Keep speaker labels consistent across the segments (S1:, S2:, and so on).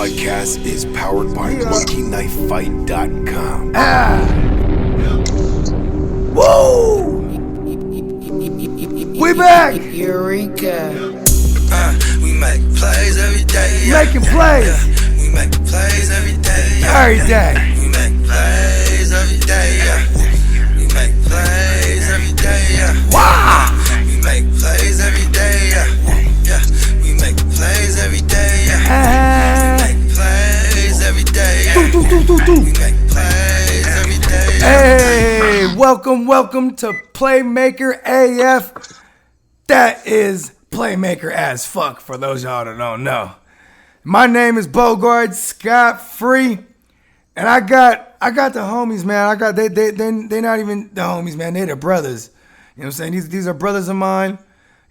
S1: podcast is powered by monkeyknifefight.com.
S2: Woo! We back!
S3: Eureka.
S4: We make plays every day.
S2: Making plays
S4: We make plays every day.
S2: every day.
S4: We make plays every day. We make plays every day.
S2: Wow!
S4: We make plays every day. Yeah. We make plays every day. We make plays every day. We make plays every day.
S2: Hey, welcome to Playmaker AF. That is Playmaker as fuck for those y'all that don't know. My name is Bogard, Scott Free, and I got the homies, man. They not even the homies, man. They the brothers. You know what I'm saying? These are brothers of mine.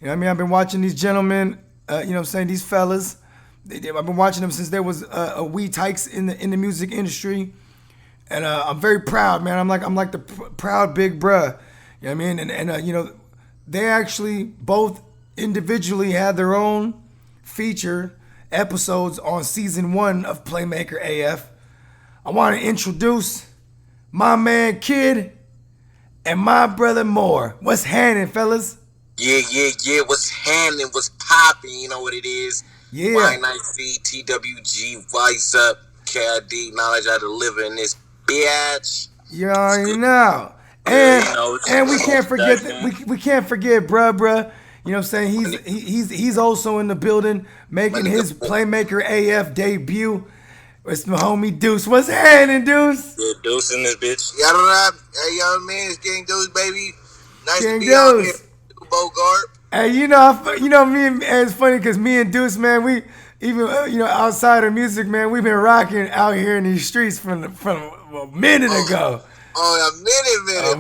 S2: You know what I mean? I've been watching these gentlemen. You know what I'm saying? These fellas. I've been watching them since there was a wee tykes in the music industry, and I'm very proud, man. I'm like the proud big bruh. You know what I mean? And you know, they actually both individually had their own feature episodes on season 1 of Playmaker AF. I want to introduce my man K.I.D and my brother Mor. What's happening, fellas?
S5: Yeah. What's happening? What's popping? You know what it is.
S2: Yeah.
S5: YNIC, TWG, Wise Up, K.I.D, Knowledge I deliver in this bitch.
S2: You already know. And we can't forget we can't forget bruh. You know what I'm saying? He's also in the building making his Playmaker AF debut. It's my homie Deuce. What's happening, Deuce?
S5: Yeah, Deuce in this bitch.
S6: Y'all know that? Hey, young man, it's King Deuce, baby. Nice
S2: King
S6: to be out here,
S2: Deuce.
S6: Bogard.
S2: Hey, me and it's funny because me and Deuce, man, we even outside of music, man, we've been rocking out here in these streets from a minute ago.
S6: Oh, a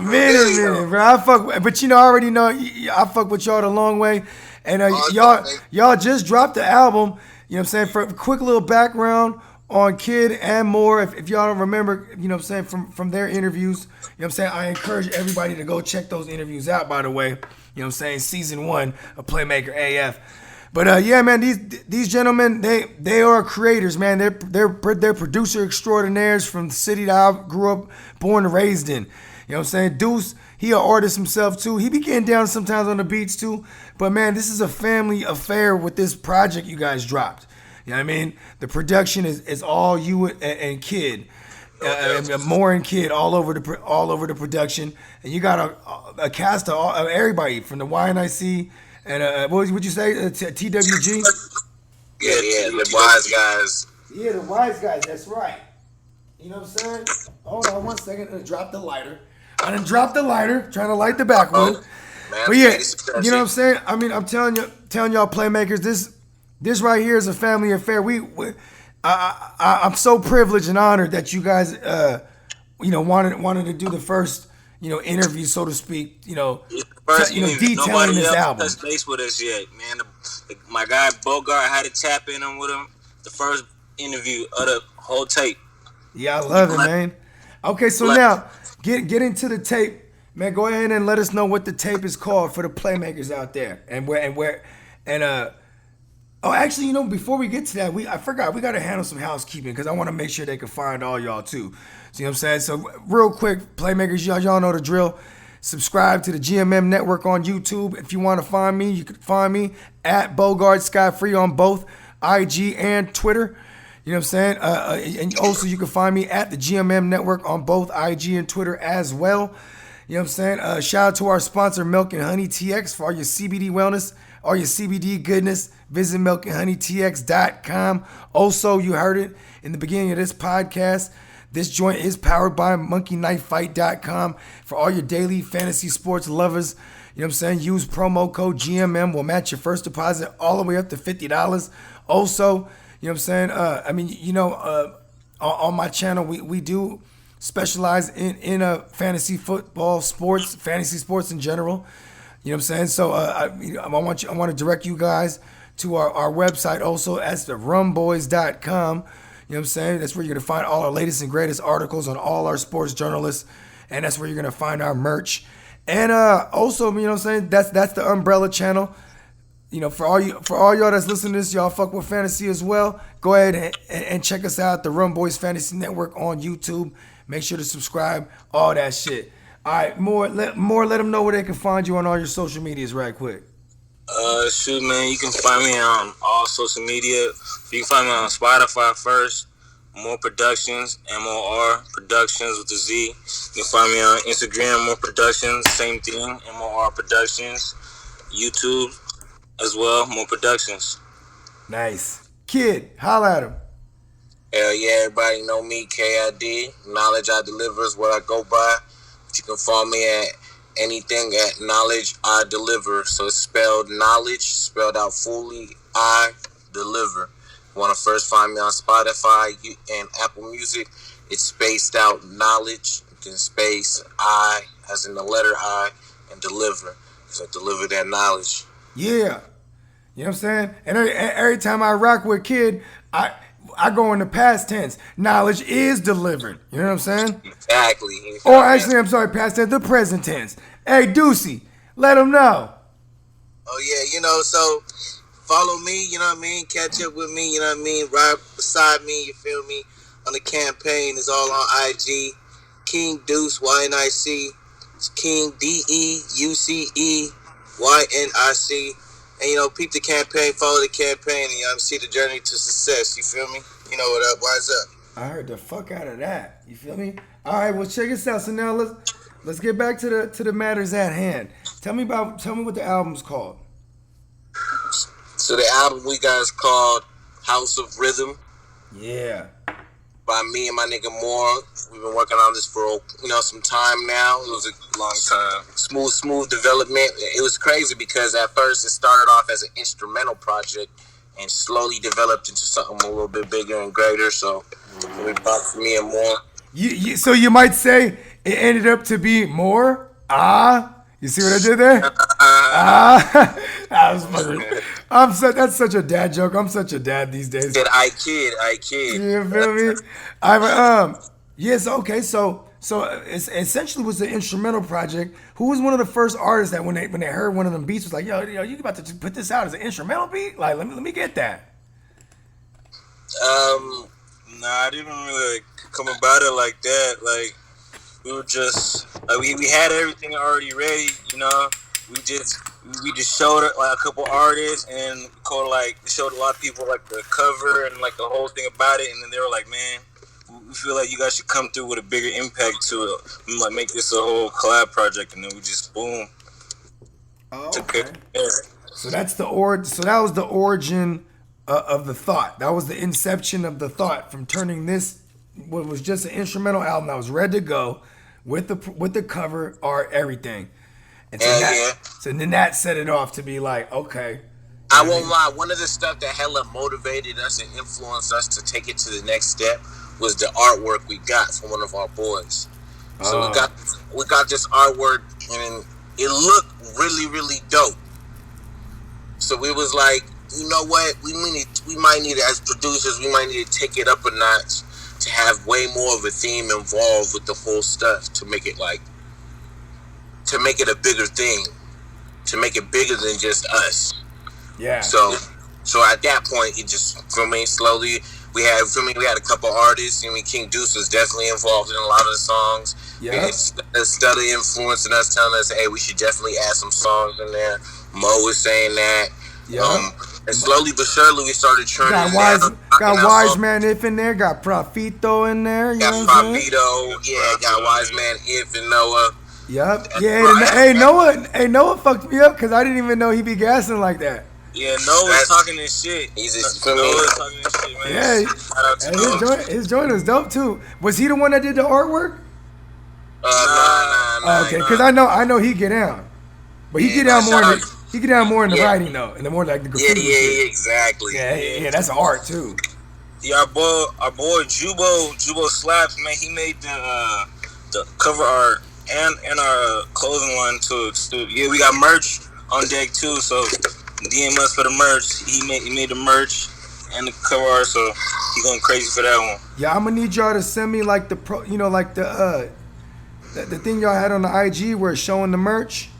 S6: minute,
S2: bro. But I already know I fuck with y'all the long way, and y'all just dropped the album. You know what I'm saying? For a quick little background on K.I.D and Mor, if y'all don't remember, you know what I'm saying, from their interviews, you know what I'm saying, I encourage everybody to go check those interviews out, by the way. You know what I'm saying? Season 1 of Playmaker AF. But yeah, man, these gentlemen, they are creators, man. They're producer extraordinaires from the city that I grew up, born and raised in. You know what I'm saying? Deuce, he an artist himself too. He be getting down sometimes on the beats too. But man, this is a family affair with this project you guys dropped. You know what I mean? The production is all you and K.I.D, Mor and K.I.D all over the production, and you got a cast of everybody from the YNIC. And what would you say? TWG?
S5: Yeah, the wise guys.
S2: Yeah, the wise guys. That's right. You know what I'm saying? Hold on 1 second. I dropped the lighter. Trying to light the back one.
S5: Man,
S2: But yeah, you know what I'm saying? I mean, I'm telling y'all Playmakers, this right here is a family affair. I'm so privileged and honored that you guys, wanted to do the first, interview, so to speak, detailing this album.
S5: Touch base with us yet, man. My guy Bogard had to tap in on with him. The first interview of the whole tape.
S2: Yeah, I love it, man. Okay, so now get into the tape, man. Go ahead and let us know what the tape is called for the Playmakers out there, and where. Oh, actually, before we get to that, I forgot we got to handle some housekeeping because I want to make sure they can find all y'all too. See what I'm saying? So real quick, Playmakers, y'all know the drill. Subscribe to the GMM Network on YouTube. If you want to find me, you can find me at Bogard Scott Free on both IG and Twitter. You know what I'm saying? And also you can find me at the GMM Network on both IG and Twitter as well. You know what I'm saying? Shout out to our sponsor, Milk and Honey TX, for all your CBD wellness, all your CBD goodness. Visit milkandhoneytx.com. Also, you heard it in the beginning of this podcast. This joint is powered by monkeyknifefight.com for all your daily fantasy sports lovers. You know what I'm saying? Use promo code GMM. We'll match your first deposit all the way up to $50. Also, you know what I'm saying? On my channel, we do specialize in fantasy football sports, fantasy sports in general. You know what I'm saying? So I want to direct you guys to our website also. That's the rumboys.com. You know what I'm saying? That's where you're going to find all our latest and greatest articles on all our sports journalists. And that's where you're going to find our merch. And also, you know what I'm saying? That's the umbrella channel. for all y'all that's listening to this, y'all fuck with fantasy as well. Go ahead and check us out, the Rum Boys Fantasy Network on YouTube. Make sure to subscribe, all that shit. All right, Mor, let them know where they can find you on all your social medias right quick.
S5: Shoot, man, you can find me on all social media. You can find me on Spotify first, Mor Prouductionz, MOR Productionz with a Z. You can find me on Instagram, Mor Prouductionz, same thing, MOR Productionz. YouTube as well, Mor Prouductionz.
S2: Nice. Kid, holla at him.
S6: Hell yeah, everybody know me, K.I.D. Knowledge I deliver is what I go by. But you can follow me at anything at Knowledge I Deliver. So it's spelled knowledge, spelled out fully, I deliver. You want to first find me on Spotify and Apple Music. It's spaced out knowledge, then space I, as in the letter I, and deliver. So I deliver that knowledge.
S2: Yeah. You know what I'm saying? And every time I rock with Kid, I go in the past tense. Knowledge is delivered. You know what I'm saying?
S6: Exactly.
S2: Or actually, I'm sorry, past tense, the present tense. Hey, Deuce, let them know.
S6: Oh, yeah, so follow me, you know what I mean? Catch up with me, you know what I mean? Ride beside me, you feel me? On the campaign, it's all on IG. King Deuce, YNIC. It's King DEUCE, YNIC. And, peep the campaign, follow the campaign, and, see the journey to success. You feel me? You know what up? Wise up.
S2: I heard the fuck out of that. You feel me? All right, well, check us out. So now let's get back to the matters at hand. Tell me what the album's called.
S6: So the album we got is called House of Rhythm.
S2: Yeah.
S6: By me and my nigga Mor. We've been working on this for some time now. It was a long time. Smooth development. It was crazy because at first it started off as an instrumental project and slowly developed into something a little bit bigger and greater. So we brought me and Mor.
S2: So you might say it ended up to be more. You see what I did there? I was fucking. That's such a dad joke. I'm such a dad these days.
S6: I kid.
S2: You feel me? Yes. Okay. So it essentially was an instrumental project. Who was one of the first artists that when they heard one of them beats was like, yo, you about to put this out as an instrumental beat? Like, let me get that.
S5: Nah, I didn't really come about it like that. Like, we were just we had everything already ready, We just showed it like a couple artists and showed a lot of people like the cover and like the whole thing about it, and then they were like, man, we feel like you guys should come through with a bigger impact to it, and like make this a whole collab project, and then we just boom.
S2: Oh, okay. So that's So that was the origin of the thought. That was the inception of the thought from turning this what was just an instrumental album that was ready to go with the cover art, everything. And so then that set it off to be like, okay.
S6: I won't lie. One of the stuff that hella motivated us and influenced us to take it to the next step was the artwork we got from one of our boys. So we got this artwork and it looked really, really dope. So we was like, you know what? We might need it as producers. We might need to take it up a notch to have way more of a theme involved with the whole stuff to make it a bigger thing, to make it bigger than just us.
S2: Yeah.
S6: So at that point, it just, slowly, we had a couple artists. King Deuce was definitely involved in a lot of the songs.
S2: Yeah.
S6: Study influencing us, telling us, hey, we should definitely add some songs in there. Mo was saying that.
S2: Yeah.
S6: And slowly but surely, we started turning
S2: got Wise Man If in there, got Profito in there.
S6: Got Profito, got Wise Man If and Noah.
S2: Yep. Hey, Noah fucked me up because I didn't even know he be gassing like that.
S5: Yeah, Noah's talking this shit.
S6: Noah's
S5: talking this shit, man.
S2: Yeah.
S5: Shout out to Noah.
S2: His joint is dope too. Was he the one that did the artwork?
S6: Nah.
S2: Okay, because I know he get down, but he get down more. He get down more in the writing though, and the more like the graffiti.
S6: Yeah, exactly.
S2: Yeah, that's art too.
S5: Yeah, our boy Jubo Slaps, man. He made the cover art and our clothing line too. Yeah, we got merch on deck too. So DM us for the merch. He made the merch and the cover art, so he going crazy for that one.
S2: Yeah, I'm gonna need y'all to send me like the the thing y'all had on the IG where it's showing the merch.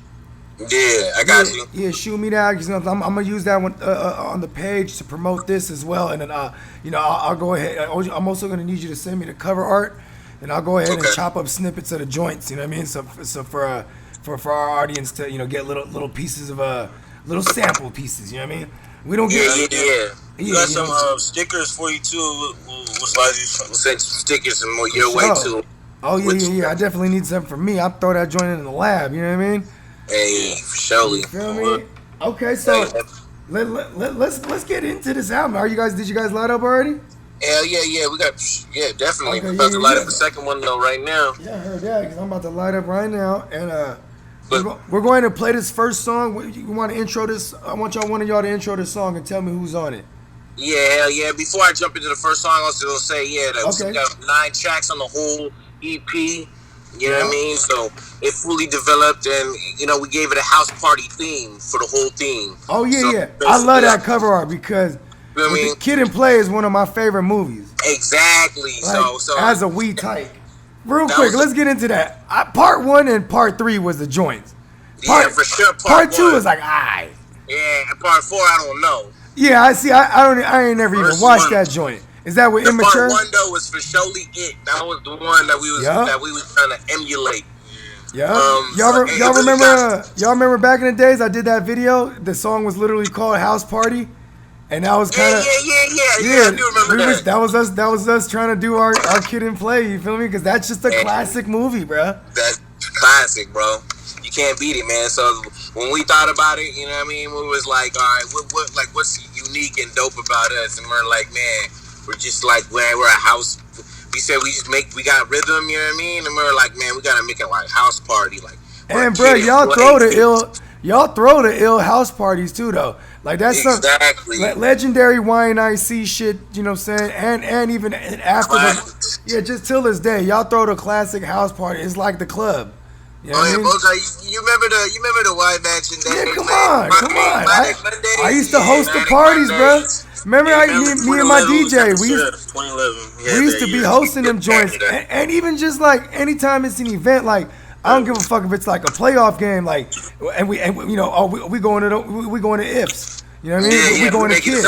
S6: Yeah, I got you.
S2: Yeah, shoot me that. 'Cause I'm gonna use that one on the page to promote this as well. And then, I'll go ahead. I'm also gonna need you to send me the cover art, and I'll go ahead and chop up snippets of the joints. You know what I mean? So for our audience to get little pieces of little sample pieces. You know what I mean? We don't get.
S6: Yeah.
S5: You got some stickers for you too. We'll slide you some.
S6: We'll send some stickers and more your way too.
S2: Oh yeah. I definitely need something for me. I'll throw that joint in the lab. You know what I mean?
S6: Hey, surely.
S2: You feel me? Okay, so let's get into this album. Did you guys light up already?
S6: Hell yeah. We got definitely.
S2: Okay,
S6: We're about to light up the second one though right now.
S2: Yeah, I heard that because I'm about to light up right now, and we're going to play this first song. You want to intro this? I want one of y'all to intro this song and tell me who's on it.
S6: Yeah, hell yeah. Before I jump into the first song, I was gonna say that we got 9 tracks on the whole EP. You know what I mean? So it fully developed, and we gave it a house party theme for the whole theme.
S2: Oh yeah. I love that cover art because Kid and Play is one of my favorite movies.
S6: Exactly.
S2: Like,
S6: so
S2: as a wee tyke. Real quick, let's get into that. Part 1 and part 3 was the joints.
S6: For sure.
S2: Part 2 was like, aight.
S6: Yeah, and part 4, I don't know.
S2: Yeah, I see. I ain't never even watched that joint. Is that with Immature?
S6: Part 1 though was for surely it. That was the one that we was trying to emulate.
S2: Yeah. Y'all remember back in the days I did that video? The song was literally called House Party. And that was kind of
S6: I do remember that.
S2: That was us trying to do our Kid and Play, you feel me? Because that's just a classic movie, bro.
S6: That's classic, bro. You can't beat it, man. So when we thought about it, you know what I mean, we was like, all right, what's unique and dope about us? And we're like, man, we're just like we're a house. We said we got rhythm, you know what I mean? And we're like, man, we gotta make it like house party, like.
S2: And bro, y'all throw the ill house parties too, though. Like that's some legendary YNIC shit, you know what I'm saying? And even after just till this day, y'all throw the classic house party. It's like the club. You know what I mean?
S6: Bogard, you remember the Y Mansion days?
S2: Yeah, come on. I used to host the parties, bro. Remember me and my DJ, we used to be hosting them joints, and even just like anytime it's an event, like I don't give a fuck if it's like a playoff game, like, and we going to ifs, you know what I mean? We going to kids.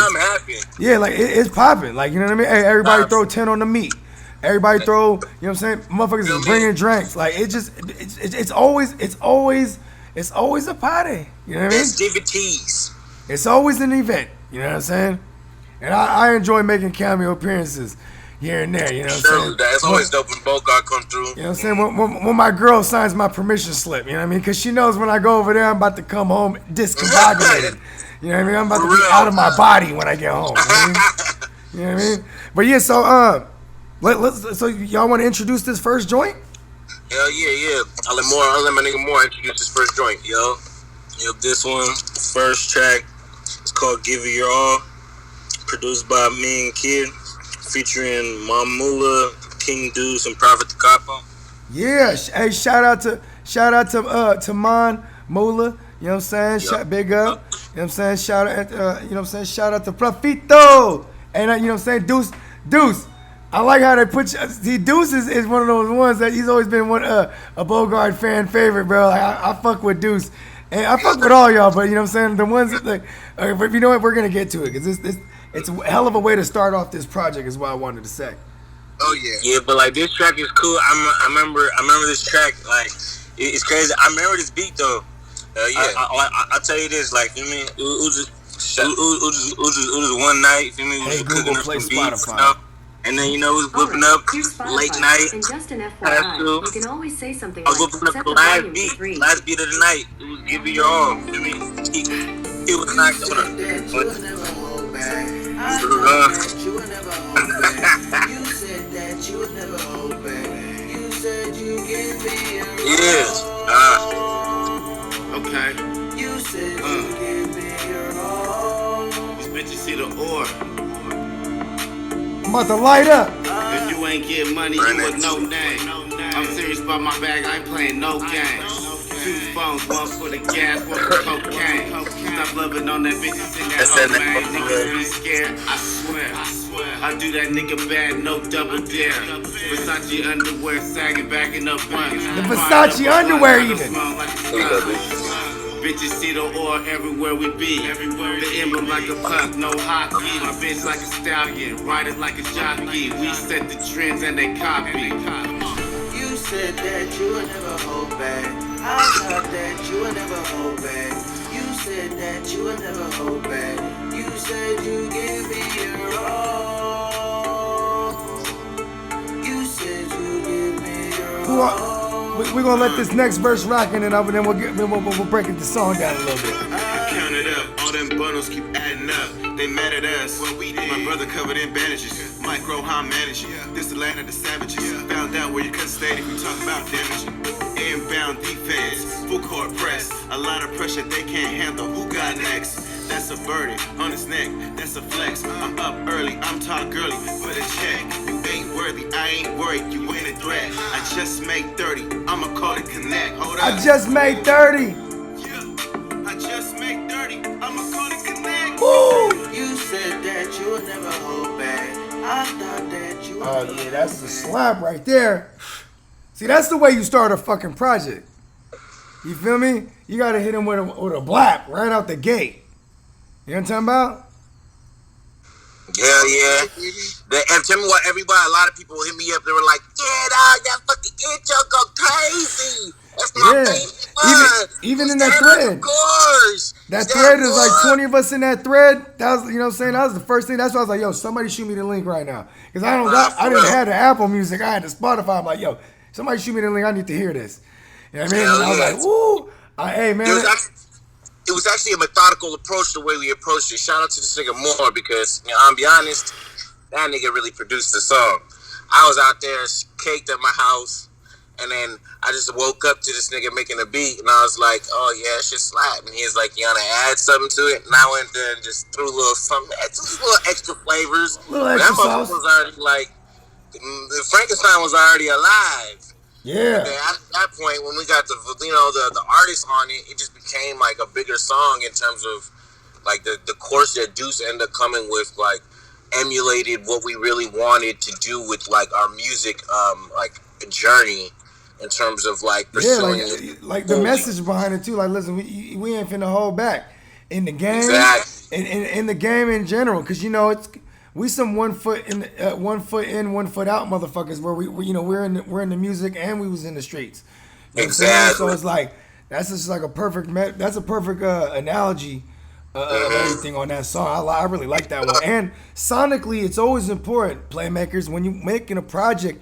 S2: Yeah, like it's popping, like you know what I mean? Hey, everybody throw 10 on the meat. Everybody throw, you know what I'm saying? Motherfuckers is bringing drinks, like it's always a party, you know what I mean?
S6: Festivities.
S2: It's always an event, you know what I'm saying? And I enjoy making cameo appearances here and there, you know what I'm saying?
S6: That's always dope when Bogard come through.
S2: You know what I'm saying? When my girl signs my permission slip, you know what I mean? Because she knows when I go over there, I'm about to come home discombobulated. You know what I mean? I'm about to be out of my body when I get home. You know what I mean? But yeah, so so y'all want to introduce this first joint?
S6: Hell yeah. I'll let my nigga Mor introduce this first joint, yo.
S5: This one, first track, it's called Give It Your All. Produced by me and Kid, featuring Mom Mula, King Deuce, and Prophet the Capo.
S2: Yeah, hey, shout out to Mon Mula, you know what I'm saying? Big up, you know what I'm saying? Shout out, shout out to Profito, and you know what I'm saying? Deuce. I like how they put you. Deuce is one of those ones that he's always been a Bogard fan favorite, bro. Like I fuck with Deuce. And I fuck with all y'all, but you know what I'm saying? The ones that, like, but you know what? We're going to get to it because it's a hell of a way to start off this project is what I wanted to say.
S6: Oh, yeah.
S5: Yeah, but, like, this track is cool. I remember this track. Like, it's crazy. I remember this beat, though.
S6: Yeah.
S5: I'll tell you this. Like, you know what I mean? It was just one night. You know what I mean?
S2: Hey, Google play Spotify.
S5: You know? And then, we was whipping up late night.
S3: And just an FYI, you can always say something
S5: I was
S3: like,
S5: whipping up
S3: set
S5: the
S3: the
S5: last
S3: volume
S5: beat.
S3: to 3.
S5: Last beat of the night. It was Give It Your All. You know what I mean? It was not going Yes.
S7: Okay. You said you give me your all. These bitches see the ore.
S2: I'm about to light up.
S7: If you ain't get money, you with no name. I'm serious about my bag, I ain't playing no games. 2 phones, one for the gas, one for cocaine. Stop loving on that bitch in that man. Niggas be scared, I swear. I do that nigga bad, no double dare. Versace underwear sagging, backing up one.
S2: The Versace underwear even.
S7: Bitches see the ore everywhere we be. The emblem like a puck, no hockey. My bitch like a stallion, ride it like a jockey. We set the trends and they copy.
S4: You said that you would never hold back. I thought that you would never hold back. You said that you would never hold back. You said you give me your all. You said you give me your all.
S2: We're gonna let this next verse rock and then we'll break the song down a little bit.
S7: Count it up, all them bundles keep adding up. They mad at us, what we did. My brother covered in bandages. Micro, how I'm managing. This the land of the savages. Found out where your cousin stayed if you talk about damage. Inbound defense, full court press. A lot of pressure they can't handle. Who got next? That's a birdie on his neck. That's a flex. I'm up early. I'm talk early. Put a check. You ain't worthy. I ain't worried. You ain't a threat. I just made 30. I'ma call it connect. Hold up.
S2: I just made 30.
S7: Yeah. I just made 30. I'ma call it connect.
S2: Woo!
S4: You said that you would never hold back. I thought that you would.
S2: Oh yeah, that's the slap right there. See, that's the way you start a fucking project. You feel me? You gotta hit him with a blap right out the gate. You know what I'm talking about?
S6: Yeah. And tell me what, everybody, a lot of people hit me up. They were like, yeah, dog, that fucking intro go crazy. That's my favorite one.
S2: Even in that thread.
S6: Of course.
S2: That thread is like 20 of us in that thread. That was, you know what I'm saying? That was the first thing. That's why I was like, yo, somebody shoot me the link right now. Because I didn't have the Apple Music. I had the Spotify. I'm like, yo, somebody shoot me the link. I need to hear this. You know what I mean? And I was like, woo. Hey, man.
S6: It was actually a methodical approach the way we approached it. Shout out to this nigga Mor because, you know, I'll be honest, that nigga really produced the song. I was out there caked at my house, and then I just woke up to this nigga making a beat, and I was like, oh yeah, shit slap. And he was like, you wanna add something to it? And I went there and just threw a little something, just little extra flavors.
S2: Little extra
S6: that
S2: sauce.
S6: was already like, the Frankenstein was already alive.
S2: Yeah.
S6: At that point, when we got the artists on it, it just became like a bigger song in terms of like the course that Deuce ended up coming with, like emulated what we really wanted to do with like our music, like a journey in terms of like pursuing
S2: like the message behind it too. Like, listen, we ain't finna hold back in the game,
S6: exactly.
S2: in the game in general, because you know we some 1 foot in, 1 foot in, 1 foot out motherfuckers. Where we you know we're in the music and we was in the streets. You know
S6: exactly.
S2: So it's like that's just like a perfect analogy of everything on that song. I really like that one. And sonically, it's always important, playmakers, when you're making a project.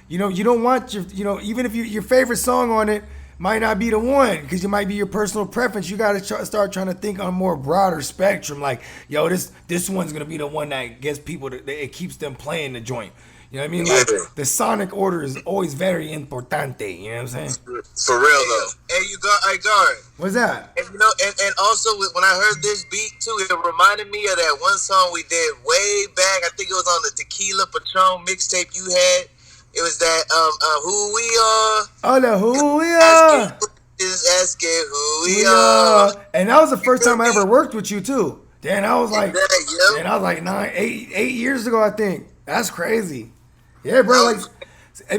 S2: You know, you don't want even if your favorite song on it might not be the one, because it might be your personal preference. You got to start trying to think on a more broader spectrum. Like, yo, this one's gonna be the one that gets people it keeps them playing the joint. You know what I mean? Like, the sonic order is always very importante. You know what I'm saying?
S6: For real though. Hey, Guard.
S2: What's that?
S6: And and also when I heard this beat too, it reminded me of that one song we did way back. I think it was on the Tequila Patron mixtape you had. It was that Who We Are.
S2: Oh, the Who We Are.
S6: Just asking who we are.
S2: And that was the first time I ever worked with you too. Dan, I was like, 8 years ago, I think. That's crazy. Yeah, bro. Like,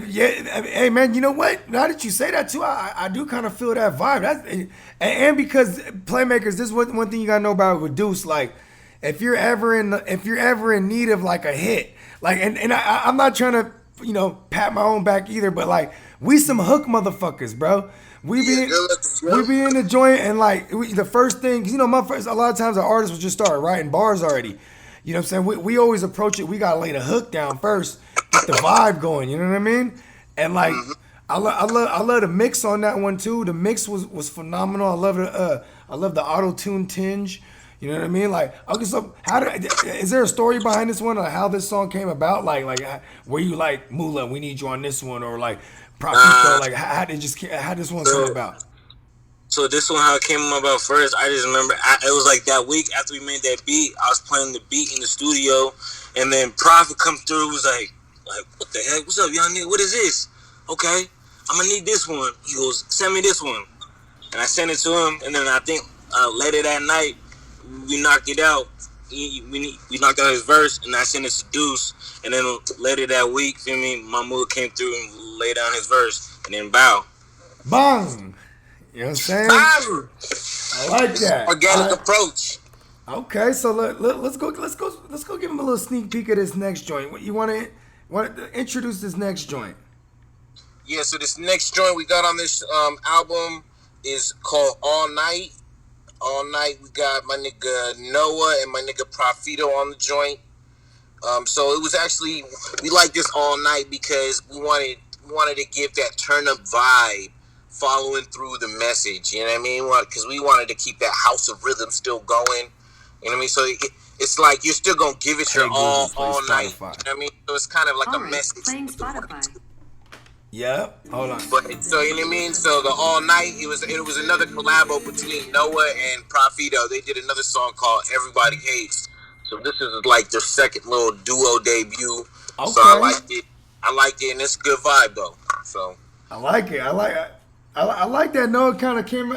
S2: yeah. Hey, man. You know what? Now that you say that too, I do kind of feel that vibe. And because playmakers, this is one thing you gotta know about with Deuce. Like, if you're ever in need of like a hit, like, and I'm not trying to, you know, pat my own back either, but like, we some hook motherfuckers, bro. We be in the joint, and like the first thing, you know, a lot of times the artists will just start writing bars already. You know what I'm saying? We always approach it. We gotta lay the hook down first, get the vibe going. You know what I mean? And like, I love the mix on that one too. The mix was phenomenal. I love the auto tune tinge. You know what I mean? Like, okay, so is there a story behind this one, or how this song came about? Like, were you like, Moolah, we need you on this one, or like, Profito, like, how this one come about?
S5: So this one, how it came about first, I just remember it was like that week after we made that beat, I was playing the beat in the studio, and then Prophet come through, was like, what the heck? What's up, young nigga? What is this? Okay, I'm gonna need this one. He goes, send me this one, and I sent it to him, and then I think later that night, we knocked it out. We knocked out his verse, and I sent it to Deuce. And then later that week, feel me, Mahmoud came through and laid down his verse, and then bow.
S2: Bang! You know what I'm saying?
S6: Bang!
S2: I like that.
S6: Organic approach.
S2: Okay, so let's go give him a little sneak peek of this next joint. You want to introduce this next joint?
S6: Yeah, so this next joint we got on this album is called All Night. All Night, we got my nigga Noah and my nigga Profito on the joint. So it was actually, we like this All Night because we wanted to give that turn up vibe following through the message, you know what I mean? Because we wanted to keep that house of rhythm still going, you know what I mean? So it's like you're still going to give it your all night, you know what I mean? So it's kind of like a message.
S3: Playing Spotify.
S2: Yep. Hold on.
S6: But so you know what I mean. So the All Night, it was another collabo between Noah and Profito. They did another song called Everybody Hates. So this is like their second little duo debut. Okay. So I liked it, and it's a good vibe though. So
S2: I like it. I like that Noah kind of came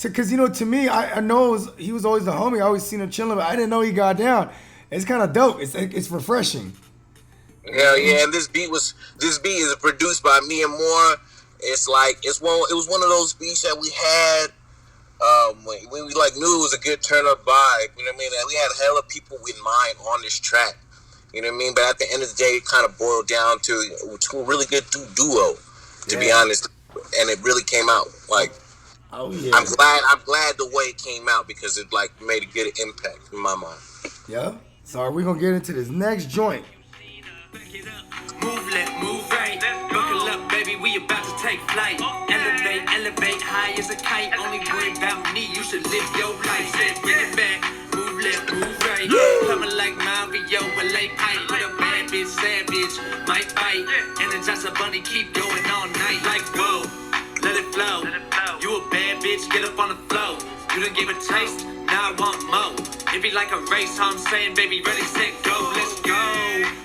S2: because to me I know he was always the homie. I always seen him chilling, but I didn't know he got down. It's kind of dope. It's refreshing.
S6: Hell yeah, and this beat is produced by me and Mor. It was one of those beats that we had when we like knew it was a good turn up vibe. You know what I mean? That we had hella people in mind on this track. You know what I mean? But at the end of the day, it kind of boiled down to a really good duo, to be honest. And it really came out like.
S2: Oh yeah.
S6: I'm glad the way it came out because it like made a good impact in my mind.
S2: Yeah. So we're gonna get into this next joint.
S8: Move left, move right. Buckle up, baby, we about to take flight. Elevate, high as a kite. Only worry about me, you should live your life. Said bring it back, move left, move right. Coming like Mario, a late pipe. With a bad bitch, savage, might bite. Energize a bunny, keep going all night. Like whoa, let it flow. You a bad bitch, get up on the floor. You done gave a taste, now I want more. It be like a race, how I'm saying, baby, ready, set, go, let's go.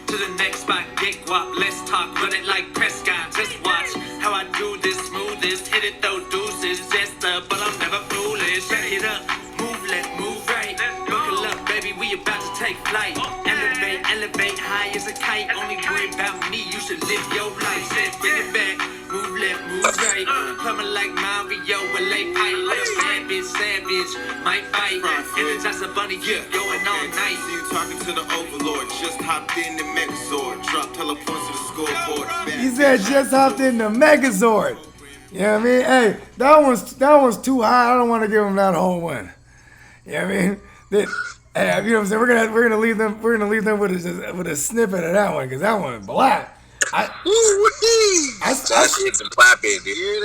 S8: To the next spot, get guap, let's talk, run it like Prescott, just watch how I do this smoothest, hit it though deuces, jester, but I'm never foolish, back it up, move left, move right, buckle up, baby, we about to take flight, elevate, high as a kite, only worry about me, you should live your life, said bring it back, move left, move right, coming like Mario, a late pipe, with a bad bitch, savage, might bite, energize a bunny, keep going all night.
S7: You talking to the overlord, just hopped in the Megazord, drop teleports to the scoreboard.
S2: He said just hopped in the Megazord. You know what I mean? Hey, that one's too high. I don't want to give him that whole one. You know what I mean? Hey, you know what I'm saying? We're gonna leave them with a snippet of that one because that one is black.
S6: That shit's clapping, dude.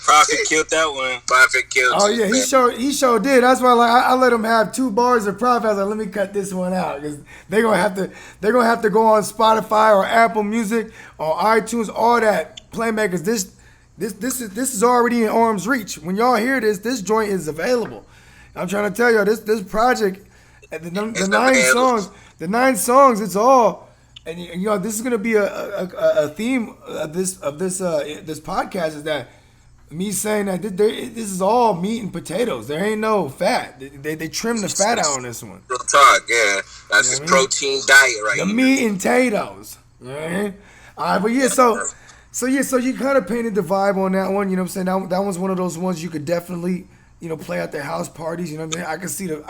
S5: Profit killed that one.
S6: Profit killed.
S2: Oh yeah, he sure did. That's why I let him have 2 bars of profit. I was like, let me cut this one out because they're gonna have to go on Spotify or Apple Music or iTunes, all that. Playmakers, this is already in arm's reach. When y'all hear this joint is available. I'm trying to tell y'all this project, the 9 songs, it's all. And this is gonna be a theme of this podcast is that me saying that this is all meat and potatoes. There ain't no fat. They trim the fat out on this one.
S6: Real talk, yeah. That's his protein diet right
S2: the
S6: here.
S2: The meat and potatoes. You know what I mean? All right, but yeah, so you kind of painted the vibe on that one. You know what I'm saying? That one's one of those ones you could definitely play at the house parties. You know what I mean? I can see the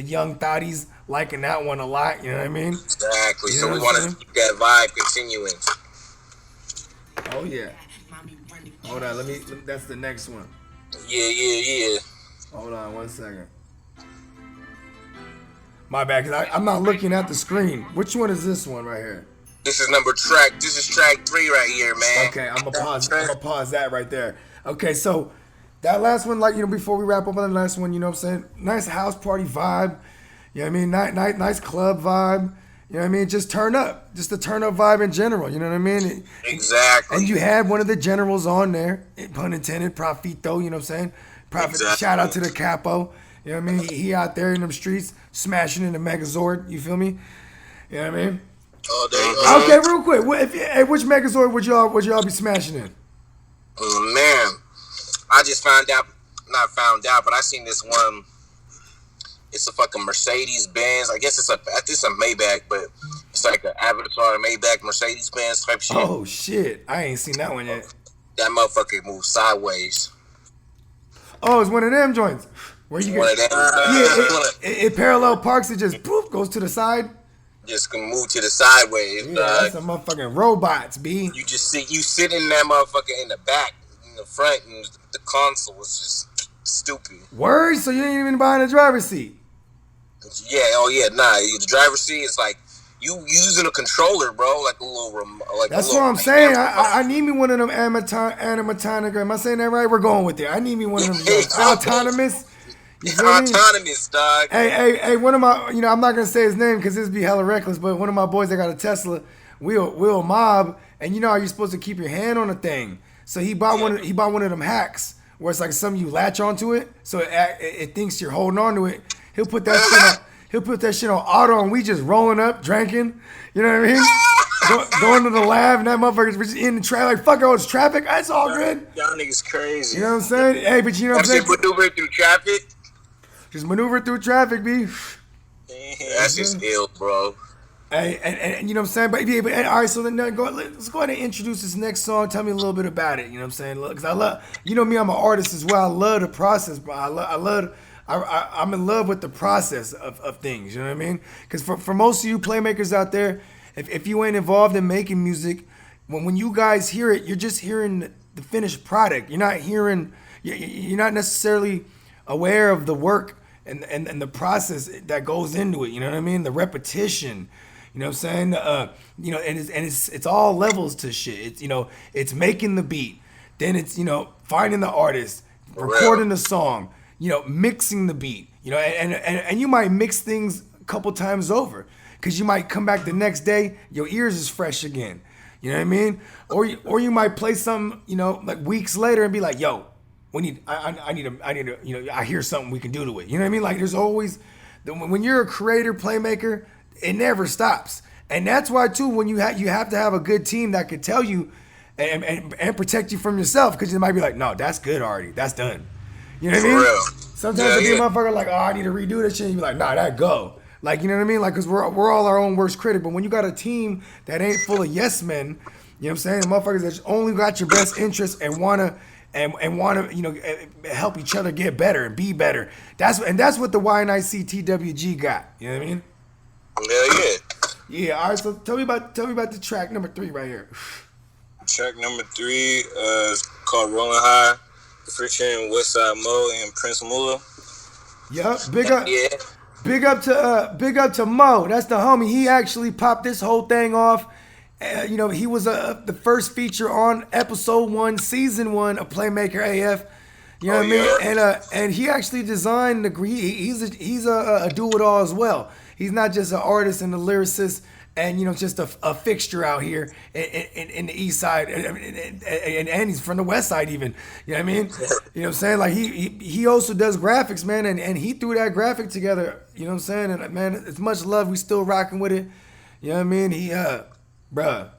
S2: young thotties liking that one a lot. You know what I mean?
S6: Exactly. So we want to keep that vibe continuing.
S2: Oh yeah. Hold on. Let me. That's the next one.
S6: Yeah.
S2: Hold on 1 second. My bad, cause I'm not looking at the screen. Which one is this one right here?
S6: This is track 3 right here, man.
S2: Okay, I'm gonna pause that right there. Okay, so that last one, before we wrap up on the last one, you know what I'm saying? Nice house party vibe. You know what I mean? Nice club vibe. You know what I mean? Just turn up. Just the turn up vibe in general. You know what I mean?
S6: Exactly.
S2: And you had one of the generals on there, pun intended, Profito, you know what I'm saying? Exactly. Shout out to the capo. You know what I mean? He out there in them streets smashing in the Megazord. You feel me? You know what I mean?
S6: All day.
S2: Okay, real quick. Which Megazord would y'all be smashing in?
S6: Man, I just not found out, but I seen this one. It's a fucking Mercedes Benz. I guess it's a Maybach, but it's like an Avatar Maybach Mercedes Benz type shit.
S2: Oh shit! I ain't seen that one yet.
S6: That motherfucker moves sideways.
S2: Oh, it's one of them joints where you
S6: One of
S2: get.
S6: them.
S2: Yeah, it parallel parks. It just poof goes to the side.
S6: Just can move to the sideways.
S2: Yeah, that's some motherfucking robots, B.
S6: You just sit in that motherfucker in the back, in the front, and the console was just stupid.
S2: Word? So you ain't even behind the driver's seat?
S6: Yeah, nah. The driver's seat is like you using a controller, bro, like a little like.
S2: That's
S6: a little,
S2: what I'm saying. I need me one of them animatronic. Am I saying that right? We're going with it. I need me one of them autonomous. You feel me?
S6: Autonomous, dog.
S2: Hey, one of my, I'm not gonna say his name because this be hella reckless, but one of my boys that got a Tesla, Will Mob, and you know how you're supposed to keep your hand on a thing. So he bought one of them hacks where it's like something you latch onto it, so it thinks you're holding on to it. He'll put that shit on auto, and we just rolling up, drinking. You know what I mean? Going to the lab, and that motherfucker's just in the traffic. Like, fuck, it's traffic. It's all good.
S5: Y'all niggas crazy.
S2: You know what I'm saying? Hey, but you know what I'm saying?
S6: Maneuver through traffic.
S2: Just maneuver through traffic, B.
S6: That's just ill, bro.
S2: Hey, and you know what I'm saying? But all right, so then let's go ahead and introduce this next song. Tell me a little bit about it. You know what I'm saying? Because I love, me, I'm an artist as well. I love the process, bro. I'm in love with the process of things. You know what I mean? Because for most of you playmakers out there, if you ain't involved in making music, when you guys hear it, you're just hearing the finished product. You're not necessarily aware of the work and the process that goes into it. You know what I mean? The repetition. You know what I'm saying? And it's all levels to shit. It's making the beat, then it's finding the artist, recording the song, mixing the beat, and you might mix things a couple times over, because you might come back the next day, your ears is fresh again. You know what I mean? Or you might play something, like weeks later and be like, yo, I hear something we can do to it. You know what I mean? Like there's always, when you're a creator, playmaker, it never stops. And that's why too, when you have to have a good team that could tell you and protect you from yourself, because you might be like, no, that's good already, that's done. You know what I mean?
S6: Real.
S2: Sometimes it'll be a motherfucker like, oh, I need to redo this shit. And you be like, nah, that go. Like, you know what I mean? Like, because we're all our own worst critic. But when you got a team that ain't full of yes men, you know what I'm saying? The motherfuckers that only got your best interests and wanna help each other get better and be better. That's what the YNICTWG got. You know what I mean?
S6: Hell yeah.
S2: Yeah. All right. So tell me about the track number 3 right here.
S5: Track number 3 is called "Rolling High," featuring Westside Mo and Prince Mula.
S2: Yup. Big up to Mo. That's the homie. He actually popped this whole thing off. He was the first feature on episode 1, season 1 of Playmaker AF. You know what I mean? And he actually designed he's a do-it-all as well. He's not just an artist and a lyricist and just a fixture out here in the east side and he's from the west side even. You know what I mean? You know what I'm saying? Like he also does graphics, man, and he threw that graphic together. You know what I'm saying? And man, it's much love. We still rocking with it. You know what I mean? He bruh,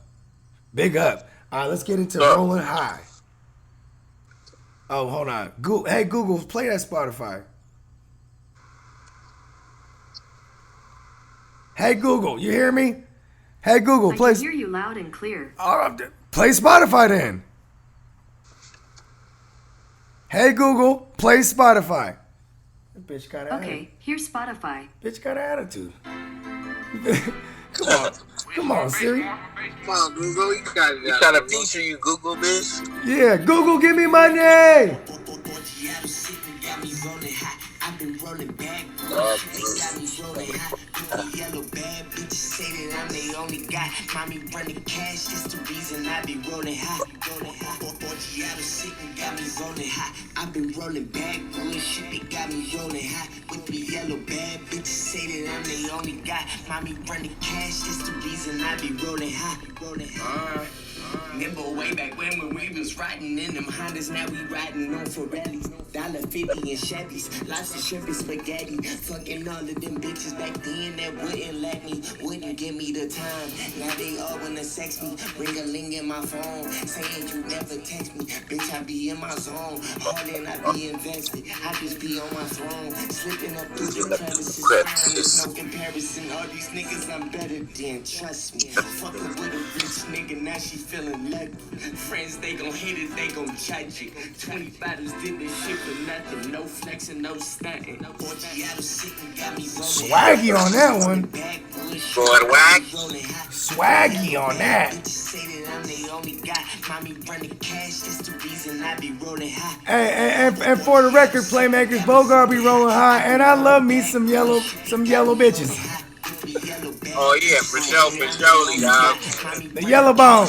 S2: big up. All right, let's get into Rolling High. Oh, hold on. Hey, Google, play that Spotify. Hey, Google, you hear me? Hey, Google, play.
S3: I can hear you loud and clear.
S2: All right, play Spotify then. Hey, Google, play Spotify. That bitch got an
S3: Okay, here's Spotify.
S2: Bitch got an attitude. Come on, Siri.
S6: Come on, Google. You trying to feature you, Google, bitch?
S2: Yeah, Google, give me my name.
S4: I've been rolling back, got me rolling high. The yellow bad bitches say that I'm the only guy. Mommy running cash, that's the reason I be rolling high. Got me rolling high. I've been rolling back, doing shit that got me rolling high. With the yellow bad bitches say that I'm the only guy. Mommy running cash, that's the reason I be rolling high. Remember way back when we was riding in them Hondas, now we riding on Ferraris. $1.50 in Chevys, lots of shrimp and spaghetti. Fucking all of them bitches back then that wouldn't let me, wouldn't give me the time. Now they all wanna sex me, ring a ling in my phone, saying you never text me. Bitch, I be in my zone, hardin' I be invested. I just be on my throne, slipping up through the crevices. There's no comparison, all these niggas I'm better than, trust me. Fucking with a rich nigga, now she feeling lucky. Friends, they gon' hate it, they gon' judge it. 20 bottles did this shit
S8: nothing, no flexing, no stunting.
S2: Swaggy on that one.
S6: Boy, whack.
S2: Swaggy on that. Hey, and for the record, Playmakers, Bogard be rolling high, and I love me some yellow bitches.
S6: Oh yeah, for sure, dog.
S2: The yellow bone.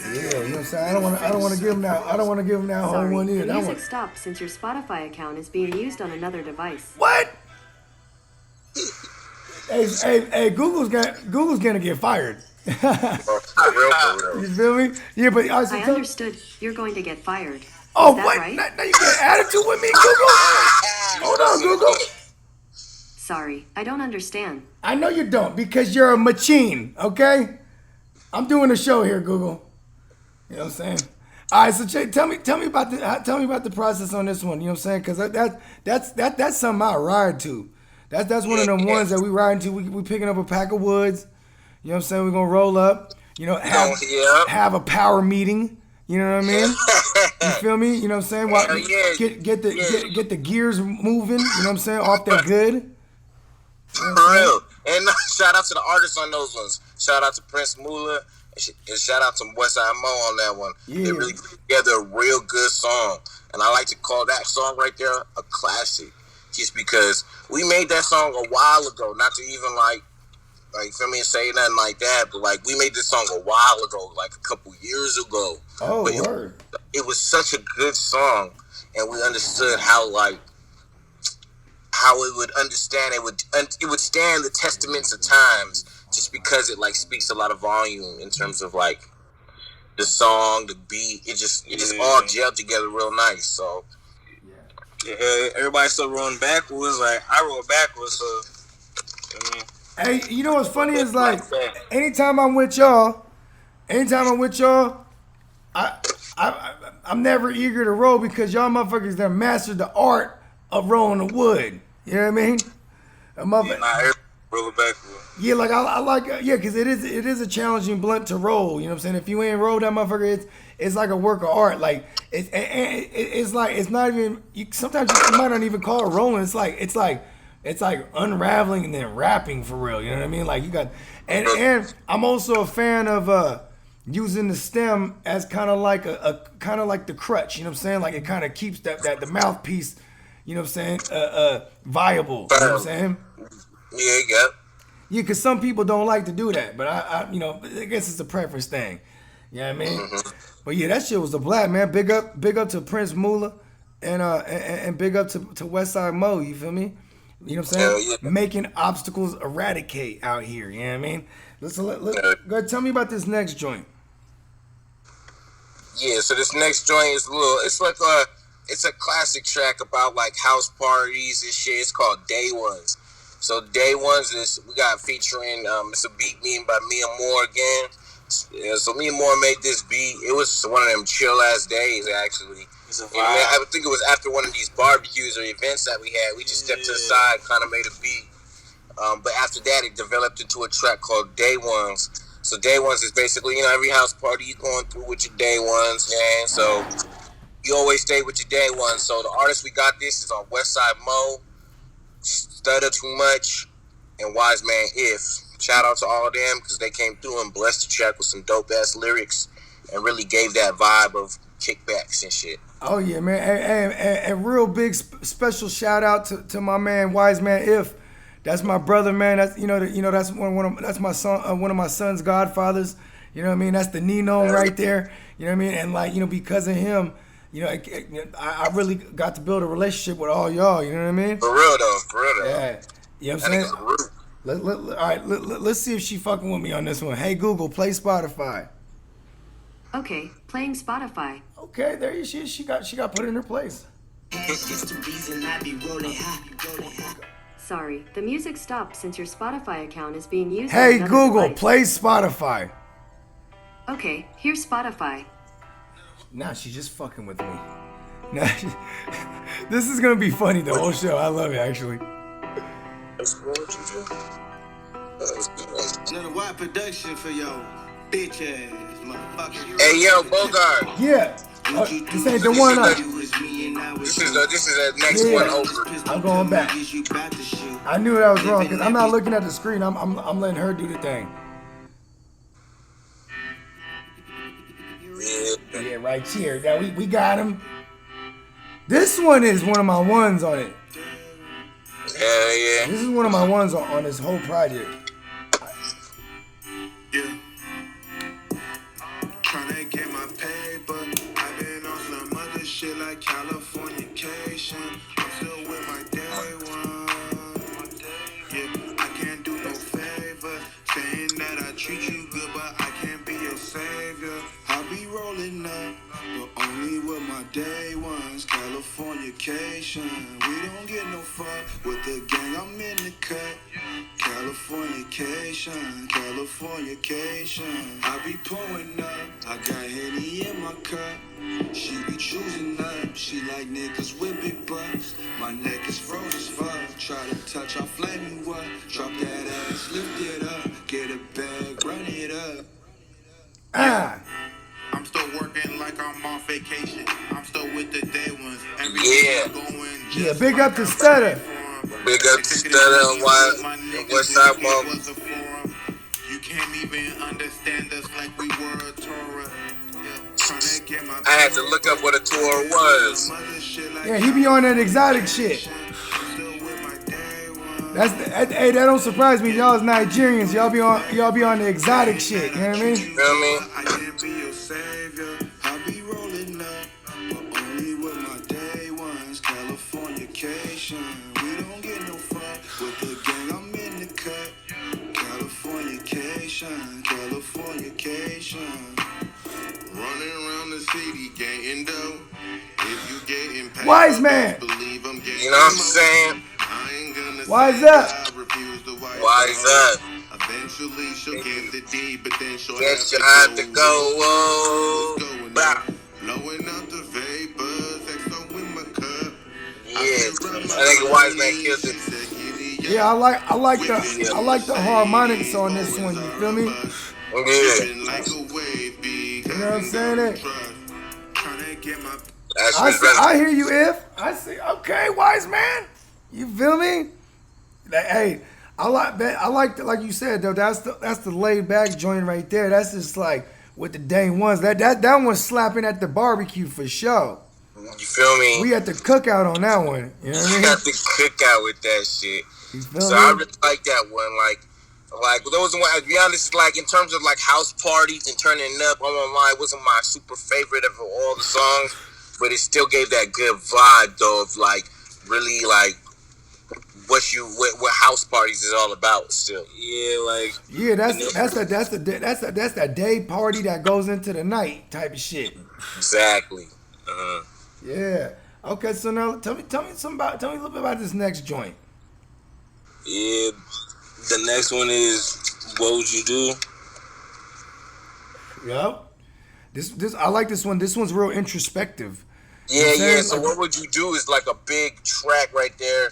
S2: Yeah, you know what I'm saying? I don't want to give him that. I don't want to give him that whole
S3: Sorry,
S2: one either.
S3: the
S2: That
S3: music
S2: one.
S3: stopped since your Spotify account is being used on another device.
S2: What? Hey, Google's gonna get fired.
S6: For real.
S2: You feel me? Yeah, but
S3: I understood. You're going to get fired.
S2: Oh,
S3: Is that
S2: what?
S3: right?
S2: Now you got attitude with me, Google? Hold on, Google.
S3: Sorry, I don't understand.
S2: I know you don't because you're a machine, okay? I'm doing a show here, Google. You know what I'm saying? All right, so Jay, tell me about the process on this one. You know what I'm saying? Because that's something I ride to. That's one of them ones that we riding to. We picking up a pack of woods. You know what I'm saying? We're gonna roll up. You know, have a power meeting. You know what I mean? You feel me? You know what I'm saying? Get the gears moving. You know what I'm saying? Off that good.
S6: For real. And shout out to the artists on those ones. Shout out to Prince Moolah and shout out to Westside Mo on that one.
S2: Yeah.
S6: They really put together a real good song. And I like to call that song right there a classic. Just because we made that song a while ago, not to even like feel me, say nothing like that, but like we made this song a while ago, like a couple years ago.
S2: Oh,
S6: but
S2: word.
S6: It was such a good song, and we understood how it would stand the testaments of times, just because it like speaks a lot of volume in terms of like the song, the beat. It just all gelled together real nice. So
S5: yeah, everybody still rolling backwards. Like I roll backwards, so I mean.
S2: Hey, you know what's funny is like anytime I'm with y'all, I'm never eager to roll because y'all motherfuckers that mastered the art of rolling the wood. You know what I mean?
S5: Roll it backwards.
S2: Yeah, like I like because it is a challenging blunt to roll. You know what I'm saying? If you ain't rolled that motherfucker, it's like a work of art. Like it's like it's not even. Sometimes you might not even call it rolling. It's like unraveling and then rapping for real. You know what I mean? Like you got, and I'm also a fan of using the stem as kind of like a kind of like the crutch. You know what I'm saying? Like it kind of keeps that the mouthpiece. You know what I'm saying? Viable. You know what I'm saying?
S6: Yeah.
S2: Yeah, because some people don't like to do that, but I guess it's a preference thing. You know what I mean?
S6: Mm-hmm.
S2: But yeah, that shit was a black man. Big up to Prince Moolah, and big up to Westside Mo. You feel me? You know what I'm saying?
S6: Yeah.
S2: Making obstacles eradicate out here. You know what I mean? Let's go ahead, tell me about this next joint.
S6: Yeah, so this next joint is it's a classic track about like house parties and shit. It's called Day Ones. So Day Ones is we got featuring it's a beat made by me and Mor again. Yeah, so me and Mor made this beat. It was one of them chill ass days actually. I think it was after one of these barbecues or events that we had. We just stepped to the side, kind of made a beat. But after that, it developed into a track called Day Ones. So Day Ones is basically, every house party you're going through with your Day Ones, man. So you always stay with your Day Ones. So the artist we got this is on Westside Mo, Stutter Too Much, and Wise Man If. Shout out to all of them because they came through and blessed the track with some dope ass lyrics and really gave that vibe of kickbacks and shit.
S2: Oh yeah, man, and real big special shout out to my man Wise Man If. That's my brother, man. That's that's that's my son, one of my son's godfathers. You know what I mean? That's the Nino right there. You know what I mean? And because of him, I really got to build a relationship with all y'all. You know what I mean?
S6: For real though.
S2: Yeah. You know what I'm saying? All right, let's see if she fucking with me on this one. Hey Google, play Spotify.
S3: Okay, playing Spotify.
S2: Okay, there she is. She got put in her place.
S3: Sorry, the music stopped since your Spotify account is being used.
S2: Hey
S3: on another
S2: Google,
S3: device.
S2: play Spotify.
S3: Okay, here's Spotify.
S2: Nah, she's just fucking with me. Nah, this is gonna be funny the whole show. I love it actually.
S7: Another wide production for y'all. Bitch ass motherfucker.
S6: Hey, yo, Bogard.
S2: Yeah. This ain't the one up.
S6: This is the next one over.
S2: I'm going back. I knew that was wrong because I'm not looking at the screen. I'm letting her do the thing. Yeah, right here. Yeah, we got him. This one is one of my ones on it.
S6: Yeah.
S2: This is one of my ones on this whole project.
S7: Yeah. Tryna get my paper. I've been on some other shit like Californication. I'm still with my day one. Yeah, I can't do no favors. Saying that I treat you good, but I can't be your savior. I'll be rolling up, but only with my day ones. Californication. We don't get no fuck with the gang. I'm in the cut. Californication, Californication. I be pulling up, I got Henny in my cup. She be choosing up, she like niggas with big butts. My neck is froze as fuck. Try to touch, I'll flame you up. Drop that ass, lift it up. Get a bag, run it up. I'm still working like I'm on vacation. I'm still with the day ones.
S6: Yeah.
S2: Yeah, big up to Stutter.
S6: Big up to Stutter and West Side Mom.
S7: You can't even understand us like we were a Torah.
S6: I had to look up what a tour was.
S2: Yeah, he be on that exotic shit. Hey, that don't surprise me. Y'all is Nigerians. Y'all be on the exotic shit. You know what I mean?
S6: You feel me?
S7: We don't get no fuck with the gang. I'm in the cut. Californication, Californication. Running around the city, getting dough. If you getting paid,
S2: Wise man.
S6: You know what I'm saying?
S2: Wise up.
S6: Wise up.
S7: Eventually she'll get the D, but then she'll
S6: have to go. Whoa.
S7: Blowing out the vapors, XO in my cup.
S6: Yeah, I think the Wise Man killed it.
S2: Yeah, I like the harmonics on this one. You feel me?
S6: Yeah.
S2: You know what I'm saying?
S6: I
S2: hear you, If. I see. Okay, Wise Man. You feel me? Hey, I like like you said though. That's the laid back joint right there. That's just like with the day ones. That one's slapping at the barbecue for sure.
S6: You feel me?
S2: We had the cookout on that one. You know what I mean?
S6: We got the cookout with that shit. So I really like that one. Like those ones. To be honest, like in terms of like house parties and turning up on my mind, wasn't my super favorite of all the songs, but it still gave that good vibe though of like really like what house parties is all about still. Yeah,
S2: that's that day party that goes into the night type of shit.
S6: Exactly.
S2: Yeah. Okay, so now tell me a little bit about this next joint.
S5: Yeah, the next one is What Would You Do?
S2: Yep. This I like this one. This one's real introspective.
S6: Yeah. So What Would You Do is like a big track right there.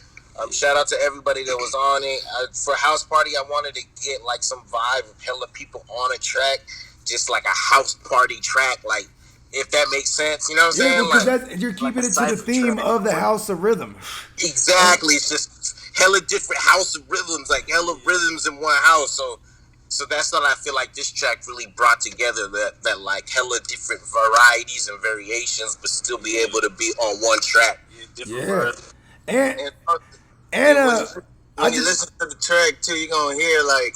S6: Shout out to everybody that was on it. For House Party, I wanted to get like some vibe of hella people on a track, just like a house party track, like if that makes sense. You know what I'm saying?
S2: Because you're keeping it to the theme of the House of Rhythm.
S6: Exactly. It's just hella different house of rhythms, like hella rhythms in one house. So that's what I feel like this track really brought together, that like hella different varieties and variations, but still be able to be on one track.
S2: Yeah.
S6: When you listen to the track too, you're gonna hear like,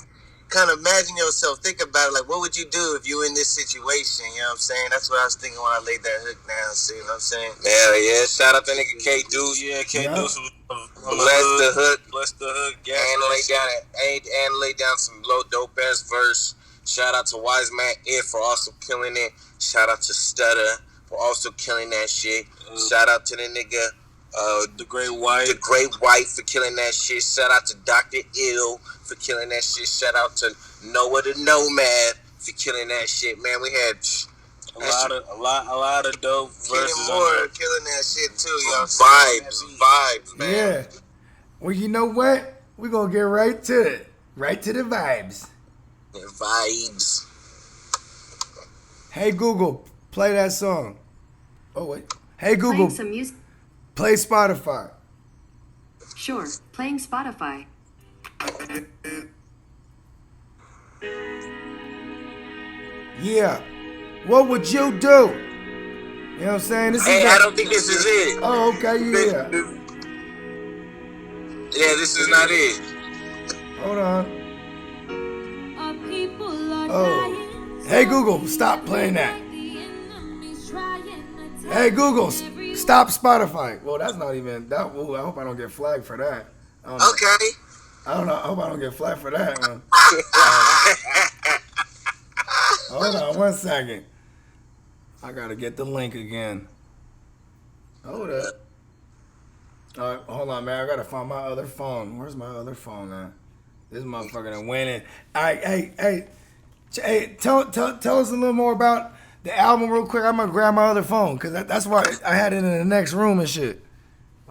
S6: kind of imagine yourself, think about it, like what would you do if you in this situation? You know what I'm saying? That's what I was thinking when I laid that hook down. See what I'm saying? Yeah. Shout out to nigga K Deuce.
S5: Yeah, K Deuce was
S6: Bless the hook. And lay down some low dope ass verse. Shout out to Wise Man If for also killing it. Shout out to Stutter for also killing that shit. Shout out to the nigga
S5: The Great White
S6: for killing that shit. Shout out to Dr. Ill for killing that shit. Shout out to Noah the Nomad for killing that shit. Man, we had
S5: a lot of dope verses
S6: on there. Killing that shit too, y'all. Vibes, man.
S2: Yeah. Well, you know what? We're gonna get right to it. Right to the vibes.
S6: Vibes.
S2: Hey Google, play that song. Oh wait. Hey
S3: Playing
S2: Google,
S3: some music.
S2: play Spotify.
S3: Sure. Playing Spotify.
S2: Yeah. What would you do? You know what I'm saying? This
S6: Hey,
S2: is
S6: I don't think this is it.
S2: Oh, okay, yeah.
S6: Yeah, this is not it.
S2: Hold on. Oh. Hey Google, stop playing that. Hey Google, stop Spotify. Well, that's not even that. Ooh, I hope I don't get flagged for that. I don't know.
S6: Okay.
S2: I don't know. I hope I don't get flagged for that, man. Hold on 1 second. I gotta get the link again. Hold up. All right, hold on, man. I gotta find my other phone. Where's my other phone, man? This motherfucker done winning. All right, hey, tell us a little more about the album real quick. I'm gonna grab my other phone because that's why I had it in the next room and shit.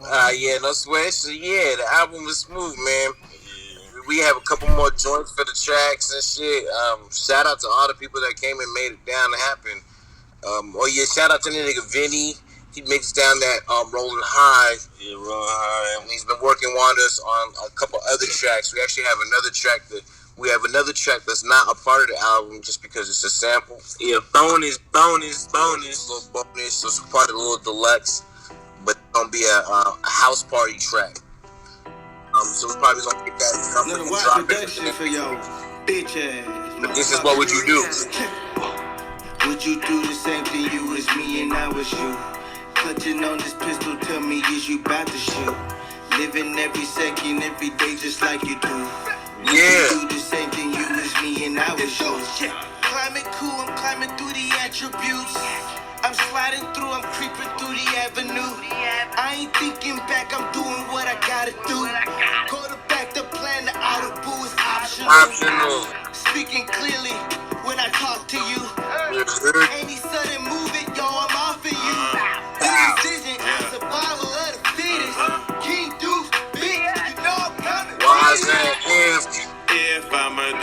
S6: Yeah, no sweat. So yeah, the album is smooth, man. We have a couple more joints for the tracks and shit. Shout out to all the people that came and made it down to happen. Oh yeah, shout out to the nigga Vinny. He mixed down that Rolling High.
S5: Yeah, Rolling High.
S6: And he's been working with us on a couple other tracks. We actually have another track that's not a part of the album just because it's a sample.
S5: Yeah, bonus.
S6: Little bonus, so it's part of the little deluxe, but it's gonna be a house party track. So we're probably gonna get that
S7: Little
S6: and
S7: watch
S6: drop
S7: production
S6: it.
S7: for your bitch ass.
S6: But this is what would you do?
S7: Would you do the same thing you was me and I was you? Clutching on this pistol, tell me is you about to shoot? Living every second, every day just like you do.
S6: Yeah.
S7: You do the same thing you was me and I was you. Climbing cool, I'm climbing through the attributes. I'm sliding through, I'm creeping through the avenue. I ain't thinking back, I'm doing what I gotta do. Quarterback the plan, the audible is optional. Speaking clearly when I talk to you. Any sudden movement, yo, I'm off of you. Decision, survival of the fittest. King Deuce, bitch, you know I'm coming.
S6: If
S8: I'ma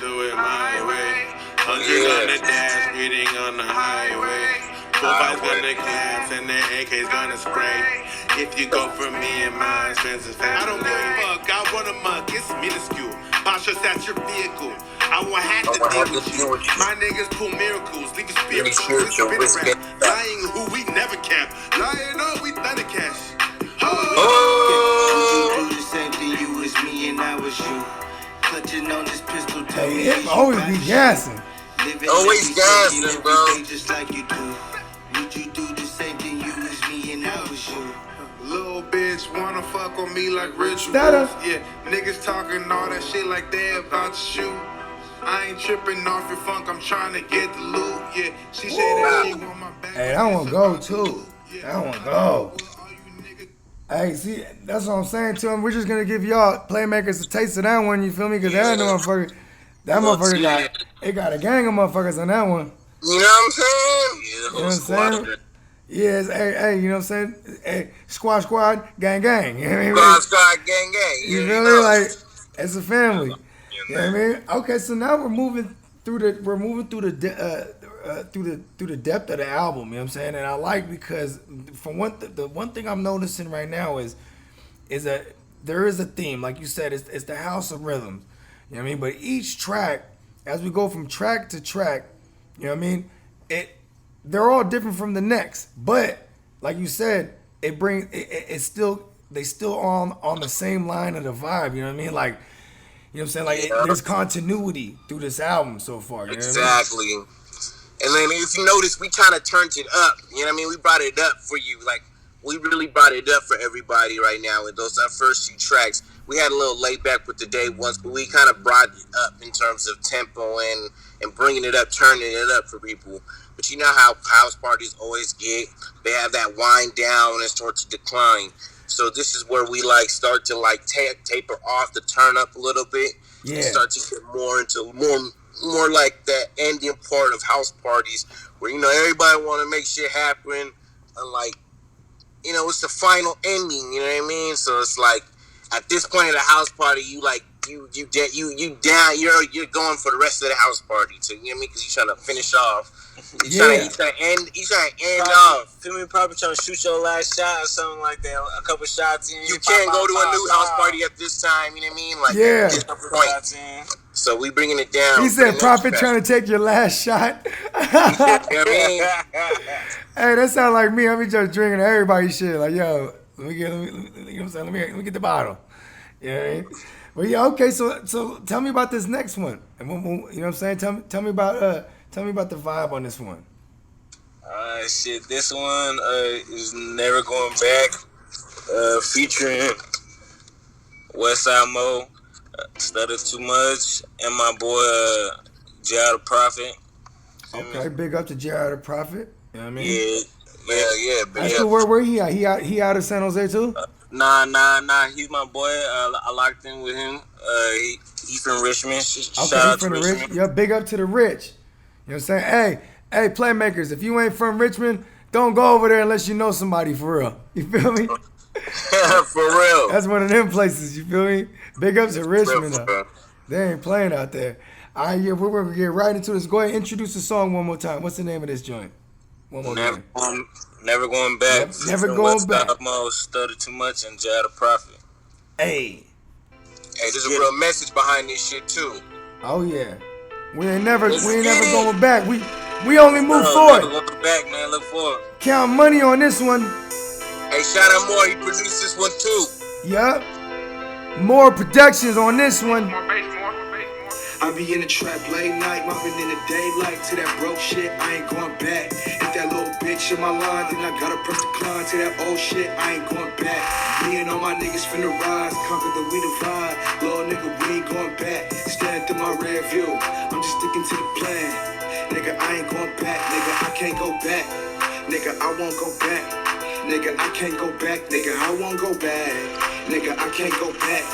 S8: do it my way. 100 on the dash, speeding on the highway. 4-5's gonna claps and the AK's gonna spray. If you go for me and my expenses, I don't give a fuck. I run amok, it's minuscule. Posture, that's your vehicle. I won't have to deal with you. My niggas pull miracles, leave you spiritual. It's spin rap. Lying who we never cap. Lying up, we Thundercats.
S7: You do the same thing you was me and I was you. Clutching on this pistol, tell me
S2: Hey, it always be gassing.
S6: Always gassing, bro.
S7: Just like you do. Would you do the same thing you was me and I was you?
S8: Little bitch wanna fuck on me like rituals. Yeah, niggas talking all that shit like they about to shoot. I ain't tripping off your funk, I'm trying to get the loot. Yeah, she said that she want my back.
S2: Hey, that one go too. That one go. Hey, see, that's what I'm saying to him. We're just gonna give y'all Playmakers a taste of that one. You feel me? Because that motherfucker got a gang of motherfuckers on that one.
S6: You know what I'm saying?
S2: You know what I'm saying? Yes, hey, you know what I'm saying? Hey, squad, gang. You know what I mean?
S6: Squad, gang.
S2: You feel me? Like, it's a family. You know what I mean? Okay, so now we're moving through the depth of the album. You know what I'm saying? And I like because for the one thing I'm noticing right now is that there is a theme. Like you said, it's the house of rhythms. You know what I mean? But each track, as we go from track to track, you know what I mean? They're all different from the next. But like you said, it's still they still on the same line of the vibe. You know what I mean? Like. You know what I'm saying? Like, there's continuity through this album so far. You know
S6: Exactly.
S2: What
S6: I mean? And then if you notice, we kind of turned it up. You know what I mean? We brought it up for you. Like, we really brought it up for everybody right now. With our first few tracks, we had a little laid back with the day once, but we kind of brought it up in terms of tempo and bringing it up, turning it up for people. But you know how house parties always get. They have that wind down and start to decline. So this is where we start to taper off the turn up a little bit and start to get more into more like that ending part of house parties where everybody want to make shit happen and it's the final ending. You know what I mean? So it's like at this point in the house party, you you down. You're going for the rest of the house party. So you know what I mean? Because you're trying to finish off. He's trying to end off.
S5: Feel me? Probably trying to shoot your last shot or something like that. A couple shots in.
S6: You can't go to a new house party at this time. You know what I mean? Like
S2: Yeah.
S6: at this point. So we bringing it down.
S2: He said, "Prophet trying to take your last shot."
S6: You know what I mean?
S2: Hey, that sound like me. I be just drinking everybody's shit. Like, yo, let me get the bottle. You know what I mean? Well, yeah, okay. So tell me about this next one. And you know what I'm saying? Tell me about the vibe on this one.
S5: Shit, this one is Never Going Back, featuring Westside Mo, Stutter Too Much, and my boy J.I.D Prophet.
S2: Okay, big up to J.I.D Prophet. You know what I mean?
S6: Yeah.
S2: That's cool. Where he at? He out of San Jose too?
S5: Nah. He's my boy. I locked in with him. He from Richmond. Shout out to Richmond.
S2: Rich. Yeah, big up to the rich. You know what I'm saying? Hey, Playmakers, if you ain't from Richmond, don't go over there unless you know somebody for real. You feel me?
S6: For real.
S2: That's one of them places, you feel me? Big up to Richmond,
S6: For real.
S2: though. They ain't playing out there. All right, yeah, we're going to get right into this. Go ahead and introduce the song one more time. What's the name of this joint? One more time.
S5: Never Going Back.
S2: Never Going Back.
S5: Mo, Stutter Too Much, and J.I.D Prophet.
S2: Hey,
S6: there's a real message behind this shit, too.
S2: Oh, yeah. We ain't never going back. We only move forward.
S5: Never going back, man. Look forward.
S2: Count money on this one.
S6: Hey, shout out Mor. He produced this one, too.
S2: Yup. Mor Prouductionz on this one.
S9: I be in the trap late night, mopping in the daylight. To that broke shit, I ain't going back. Hit that little bitch in my line, then I gotta press decline. To that old shit, I ain't going back. Me and all my niggas finna rise, conquer the we divide. Little nigga, we ain't going back. Staring through my rear view, I'm just sticking to the plan. Nigga, I ain't going back. Nigga, I can't go back. Nigga, I won't go back. Nigga, I can't go back. Nigga, I won't go back. Nigga, I can't go back.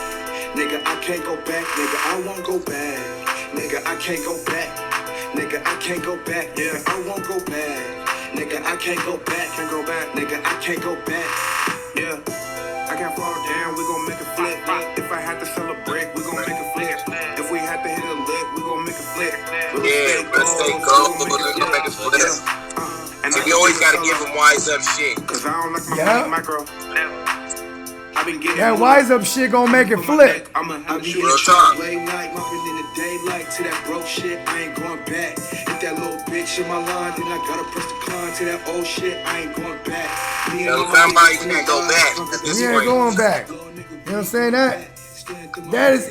S9: Nigga, I can't go back. Nigga, I won't go back. Nigga, I can't go back. Nigga, I can't go back. Yeah, I won't go back. Nigga, I can't go back. Can't go back. Nigga, I can't go back. Yeah, I can't fall down. We gon' make a flip. If I had to sell a brick, we gon' make a flip. If we had to hit a lick, we gon' make a flip.
S6: Let's stay gold. We're gonna make a flip. So we always gotta give them wise up shit.
S9: Cause I don't like my micro.
S2: That wise up shit gonna make it flip.
S9: I be in the trap late night, mopping in the daylight. To that broke shit, I ain't going back. Hit that little bitch in my line, then I gotta press decline. To that old shit, I ain't going back.
S6: Somebody can't go back at this
S2: We ain't
S6: point.
S2: going back. You know what I'm saying? That is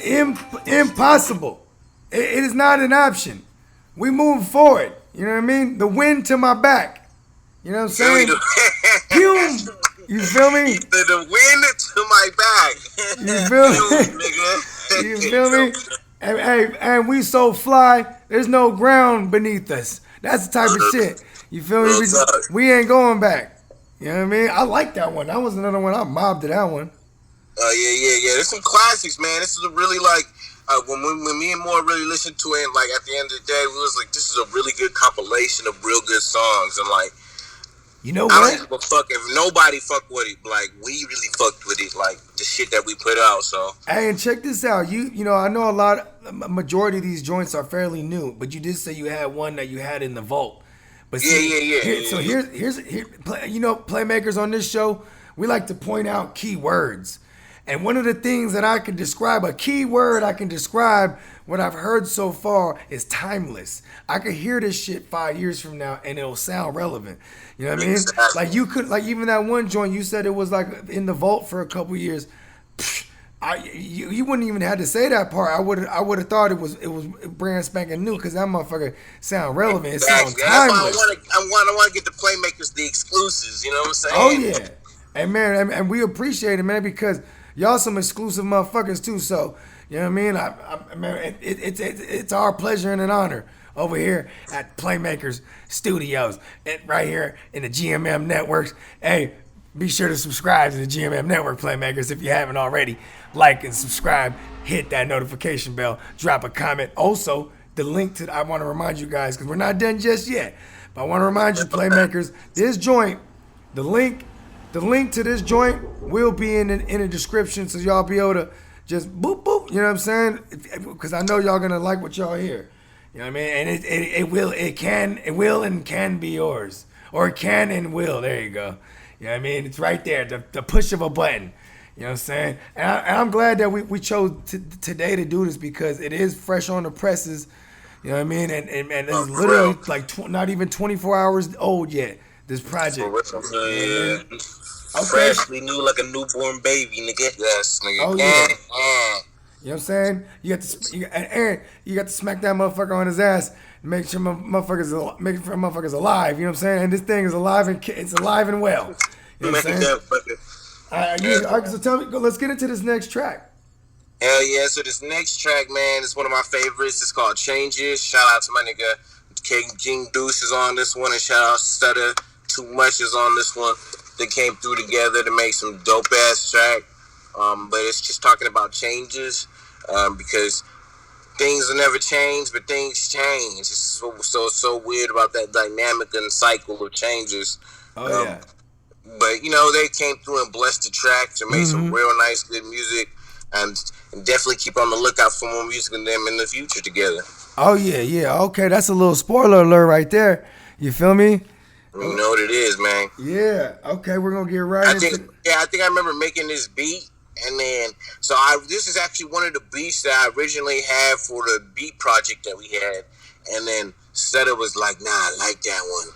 S2: impossible. It is not an option. We move forward. You know what I mean? The wind to my back. You know what I'm saying? Boom. You feel me?
S6: The wind to my back.
S2: You feel me? You feel me? And we so fly, there's no ground beneath us. That's the type of shit. You feel me? We ain't going back. You know what I mean? I like that one. That was another one. I mobbed to that one.
S6: Yeah. There's some classics, man. This is a really like when me and Mor really listened to it. And, like at the end of the day, we was like, this is a really good compilation of real good songs. And like,
S2: you know
S6: I
S2: what?
S6: don't give a fuck if nobody fucked with it. Like we really fucked with it. Like the shit that we put out. So
S2: hey, and check this out. You know, I know a majority of these joints are fairly new, but you did say you had one that you had in the vault. But see, so here's you know, Playmakers on this show, we like to point out key words. And one of the things that I can describe, a key word I can describe what I've heard so far is timeless. I could hear this shit 5 years from now and it'll sound relevant. You know what I mean?
S6: Exactly.
S2: Like you could, like even that one joint you said it was like in the vault for a couple years. You wouldn't even have to say that part. I would have thought it was brand spanking new because that motherfucker sound relevant. It sounds timeless.
S6: I want to get the Playmakers the exclusives. You know what I'm saying?
S2: Oh yeah, and man, and we appreciate it, man, because y'all some exclusive motherfuckers too. So you know what I mean? Man, it's our pleasure and an honor over here at Playmakers Studios, and right here in the GMM Networks. Hey, be sure to subscribe to the GMM Network, Playmakers, if you haven't already. Like and subscribe, hit that notification bell, drop a comment. Also, the link to, I want to remind you guys, because we're not done just yet, but I want to remind you, Playmakers, this joint, the link to this joint will be in the description, so y'all be able to just boop boop. You know what I'm saying? Because I know y'all gonna like what y'all hear. You know what I mean? And it will and can be yours, or it can and will. There you go. You know what I mean? It's right there, the push of a button. You know what I'm saying? And I'm glad that we chose today to do this because it is fresh on the presses. You know what I mean? And it's literally like not even 24 hours old yet. This project.
S5: Yeah. Freshly new like a newborn baby, nigga.
S6: Yes, nigga.
S2: Oh yeah. You know what I'm saying? Aaron, you got to smack that motherfucker on his ass. Make sure motherfuckers alive. You know what I'm saying? And this thing is alive and it's alive and well. You know what I'm saying? So tell me, let's get into this next track.
S6: Hell yeah! So this next track, man, is one of my favorites. It's called "Changes." Shout out to my nigga King Deuce is on this one, and shout out to Stutter Too Much is on this one. They came through together to make some dope ass track. But it's just talking about changes, because things will never change, but things change. It's so weird about that dynamic and cycle of changes.
S2: Oh yeah.
S6: But you know, they came through and blessed the tracks and made some real nice, good music, and definitely keep on the lookout for more music in them in the future together.
S2: Oh yeah. Okay, that's a little spoiler alert right there. You feel me?
S6: You know what it is, man.
S2: Yeah. Okay, we're gonna get right
S6: I think I remember making this beat, and then this is actually one of the beats that I originally had for the beat project that we had, and then Stutter was like, "Nah, I like that one."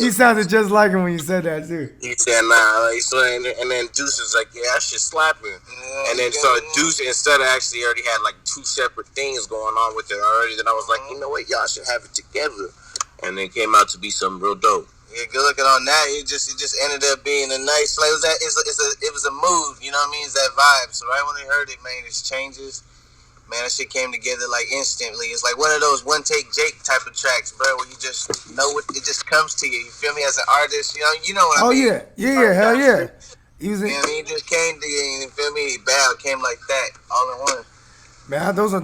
S2: He sounded just like him when you said that too.
S6: He said, "Nah," and then Deuce was like, "Yeah, that shit slapping." And then so Deuce and Stutter actually already had like two separate things going on with it already. Then I was like, you know what, y'all should have it together, and then it came out to be something real dope.
S5: Yeah, good looking on that. It just ended up being a nice. Like it was a mood. You know what I mean? It's that vibe. So right when they heard it, man, it's changes. Man, that shit came together like instantly. It's like one of those one take Jake type of tracks, bro, where you just know it just comes to you. You feel me? As an artist, you know what I mean?
S2: Yeah, hell yeah. He was.
S5: You know what I mean? It just came to you. You feel me? It came like that, all in one.
S2: Man, those are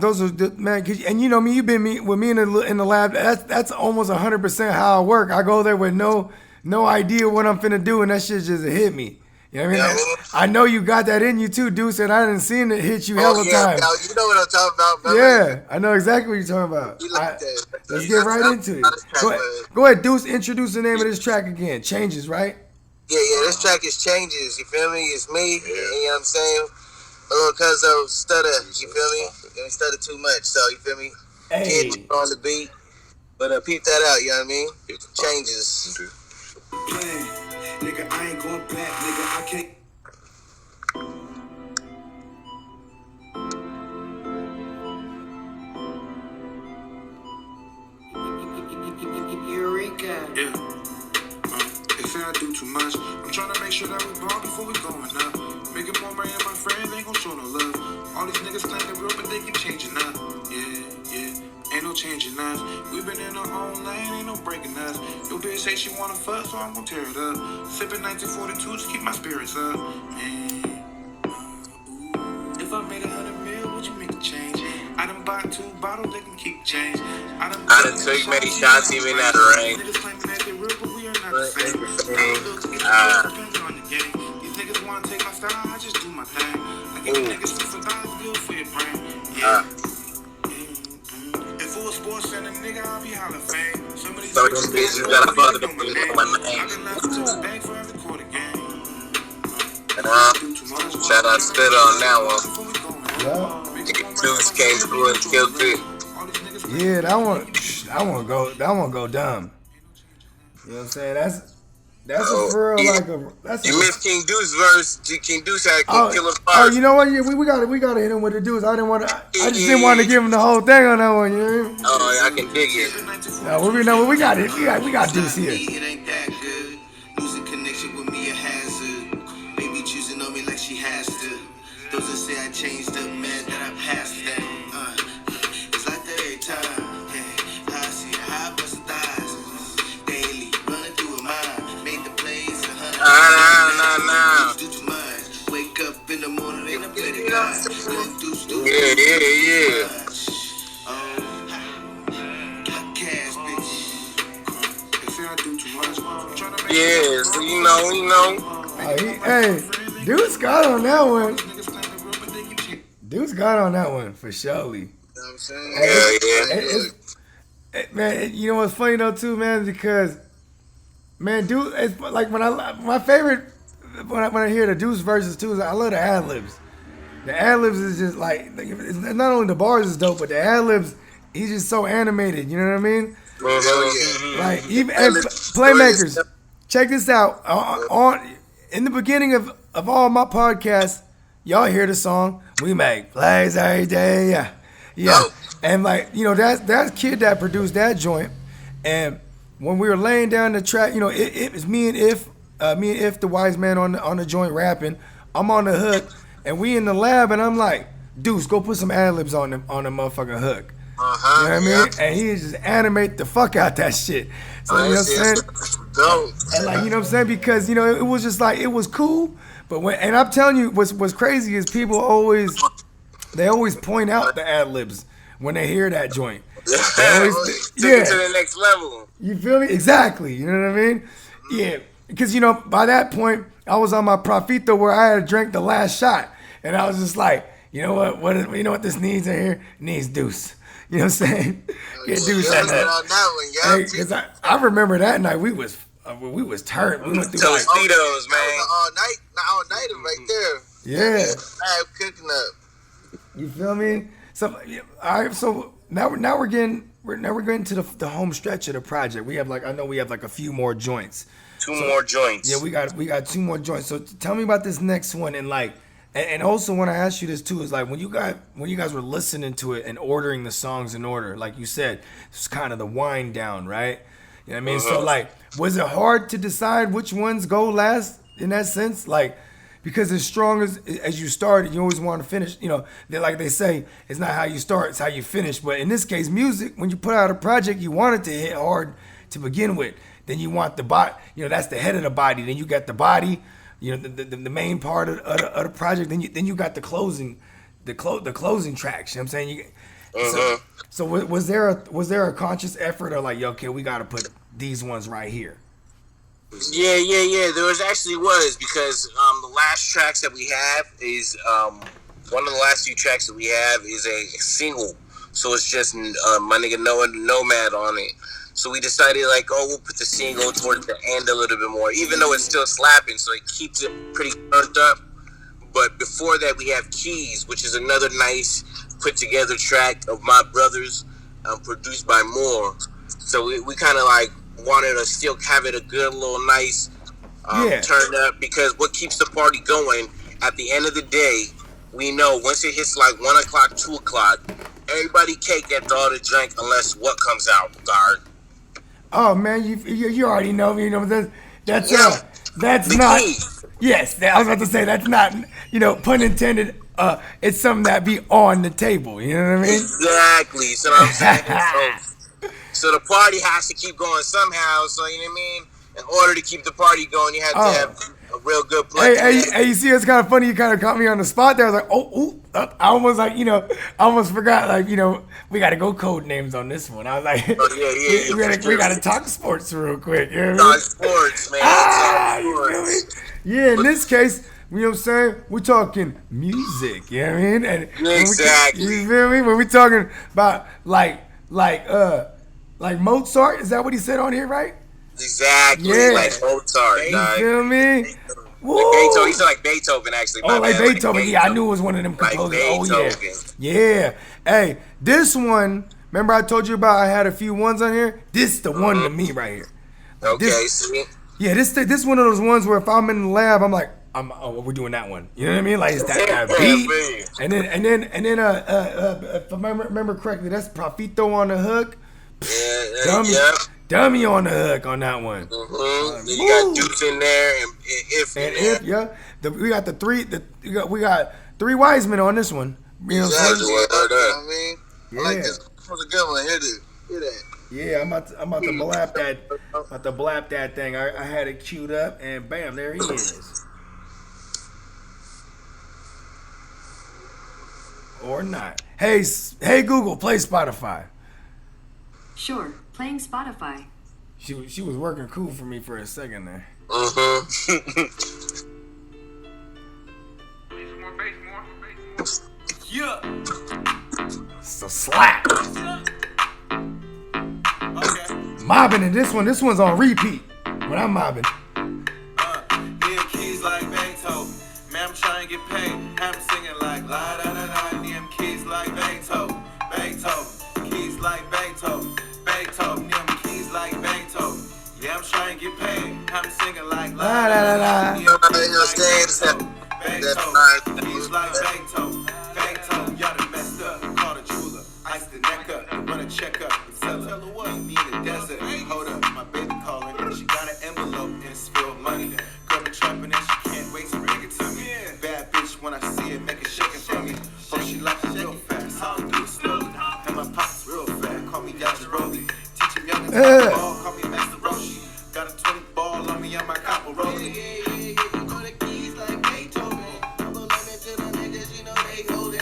S2: man. And you know me, you've been with me in the lab. That's almost 100% how I work. I go there with no idea what I'm finna do, and that shit just hit me. You know what I mean? I know you got that in you too, Deuce, and I didn't see it hit you hella times.
S5: You know what I'm talking about, bro.
S2: Yeah, I know exactly what you're talking about. Let's get right into it. Go ahead, Deuce. Introduce the name of this track again. Changes, right?
S5: Yeah. This track is Changes. You feel me? It's me. You know what I'm saying? A little cuz of Stutter. You feel me? You stutter too much, so you feel me?
S2: Hey.
S5: Kid on the beat. But peep that out, you know what I mean? Changes.
S9: Nigga, I ain't going back, nigga, I can't.
S3: Eureka.
S9: Yeah. They say I do too much. I'm trying to make sure that we ball before we going up. Making more money than my friends ain't gon' show no love. All these niggas claim they're real, but they keep changing up. Yeah. Ain't no changing us. We been in our own lane, ain't no breaking us. Your bitch say she wanna fuck, so I'm gon' tear it up. Sippin' 1942 to keep my spirits up. If I made 100 mil, would you make a change? I done bought 2 bottles, they can keep change. I done
S6: took many shots even at the range.
S9: Niggas claiming that they real, but we are not the same. Depends on the game. These niggas wanna take my style, I just do my thing. I give niggas $2 good for your brain. Full sports and a nigga, I'll be Hall of Fame. Some of these
S6: bitches got a father to put my name. Shout out to Stutter on that one. Deuce came through and killed it.
S2: Yeah, that one go dumb. You know what I'm saying? That's a for real, like a. That's
S6: you missed King Deuce verse. King Deuce had Killer Fire.
S2: Oh, you know what? Yeah, we gotta hit him with the Deuce. I just didn't want to give him the whole thing on that one. You know?
S6: Oh, I can dig it.
S2: No, we got it. We got Deuce here.
S4: It ain't that good. Losing connection with me a hazard. Baby choosing on me like she has to. Those that say I changed up, man, that I passed that. It's like that every time. I see how I bust thighs daily, running through a mind.
S6: Nah.
S4: Do too much. Wake up in the morning, ain't no play the guy.
S6: Yeah.
S4: Got cash, bitch.
S9: They say I do too much. I'm trying to make
S6: Yeah, so you know.
S2: Hey, Deuce got on that one. Deuce got on that one for surely.
S6: You know what I'm saying?
S2: Man, you know what's funny though too, man, because man, Deuce, it's like my favorite when I hear the Deuce verses too is I love the ad libs. The ad libs is just like it's not only the bars is dope, but the ad libs he's just so animated. You know what I mean? Like even and Playmakers, check this out. On in the beginning of all my podcasts, y'all hear the song "We Make Plays Every Day." Yeah. And like that kid that produced that joint, and when we were laying down the track, it was me and If the wise man on the joint rapping. I'm on the hook, and we in the lab, and I'm like, Deuce, go put some ad libs on the motherfucking hook. You know what I mean? And he just animate the fuck out that shit. So you know what I'm saying? And like you know what I'm saying? Because it was just like it was cool, but and I'm telling you, what's crazy is people always point out the ad libs when they hear that joint.
S6: Take it to the next level.
S2: You feel me? Exactly. You know what I mean? Yeah. Because by that point I was on my Profito where I had drank the last shot, and I was just like, you know what? What this needs in here? It needs Deuce. You know what I'm saying? Get Deuce on that. Because I remember that night we was turned. We went through
S6: Tostitos, man. All nighter right there.
S2: Yeah.
S6: I'm cooking up.
S2: You feel me? So all right. So now we're getting to the home stretch of the project. We have a few more joints.
S6: Two more joints.
S2: Yeah, we got 2 more joints. So tell me about this next one, and also when I asked you this too is like when you guys were listening to it and ordering the songs in order, like you said, it's kind of the wind down, right? You know what I mean? So like, was it hard to decide which ones go last in that sense? Like, because as strong as you started, you always want to finish. They say, it's not how you start, it's how you finish. But in this case, music, when you put out a project, you want it to hit hard to begin with. Then you want the body, that's the head of the body. Then you got the body, the main part of the project. Then you got the closing tracks. You know what I'm saying? So was there a conscious effort of like, okay, we got to put these ones right here?
S6: Yeah. There was because the last tracks that we have is one of the last few tracks that we have is a single. So it's just my nigga Noah Nomad on it. So we decided we'll put the single towards the end a little bit more, even though it's still slapping, so it keeps it pretty turned up. But before that, we have Keys, which is another nice put together track of my brothers, produced by Mor. So we kind of wanted to still have it a good little nice turned up, because what keeps the party going at the end of the day, we know once it hits 1 o'clock, 2 o'clock, everybody can't get all the drink unless what comes out, Bogard.
S2: Oh man, you already know me. That's
S6: the
S2: not.
S6: key.
S2: Yes, I was about to say that's not. Pun intended. It's something that be on the table. You know what I mean?
S6: Exactly. So what I'm saying. So the party has to keep going somehow. So you know what I mean. In order to keep the party going, you have to have a real good play.
S2: Hey, you see, it's kind of funny. You kind of caught me on the spot there. I was like, I almost I almost forgot. We got to go code names on this one. I was like, we got to talk sports real quick. You know what I mean?
S6: Talk sports, man.
S2: You feel me? Yeah, in this case, you know what I'm saying? We're talking music. You know what I mean? And
S6: exactly.
S2: You feel me? When we talking about like Mozart, is that what he said on here, right?
S6: Exactly, like Mozart.
S2: You feel me?
S6: Beethoven. He said like Beethoven, actually.
S2: Beethoven. Yeah, I knew it was one of them composers. Yeah. Hey, this one, remember I told you about I had a few ones on here? This is the one to me right here.
S6: See?
S2: Yeah, this one of those ones where if I'm in the lab, I'm like, we're doing that one. You know what I mean? Like it's that beat. And then if I remember correctly, that's Profito on the hook. Dummy on the hook on that one.
S6: Then you got Deuce in there and If.
S2: We got we got 3 wise men on this one. You know what I'm saying?
S6: I like this. This was a good one. Hear that.
S2: Yeah, I'm about to blap that. About to blap that thing. I had it queued up, and bam, there he is. Or not. Hey Google, play Spotify.
S3: Sure, playing Spotify.
S2: She was working cool for me for a second there.
S8: Yeah.
S2: It's a slap.
S8: Okay.
S2: Mobbing in this one's on repeat when I'm mobbing.
S8: DM keys like Beethoven. Man, I'm trying to get paid. I'm singing like la da da da. DM keys like Beethoven. Beethoven. Keys like Beethoven. Beethoven. DM keys like Beethoven. Yeah, I'm trying to get paid. I'm singing like la da da da. DM keys like Beethoven. Beethoven. Keys like Beethoven. Beethoven. Y'all done messed up. Call the jeweler. Ice the neck up. Run a check up. Tell her what? Me in the desert. Hold up. My baby calling. She got an envelope and it's filled money. Girl been trapping and she can't wait to bring it to me. Bad bitch when I see it, make it shaking for me. Oh, she like it real fast. I'll do it slowly. And my pockets real fat. Call me Yaja Rolly. Teach him young and ball. Call me Master Roshi. Got a 20 ball on me on my copper rolling. You know the keys like Beethoven. I'm gonna let it to the niggas, you know they holding.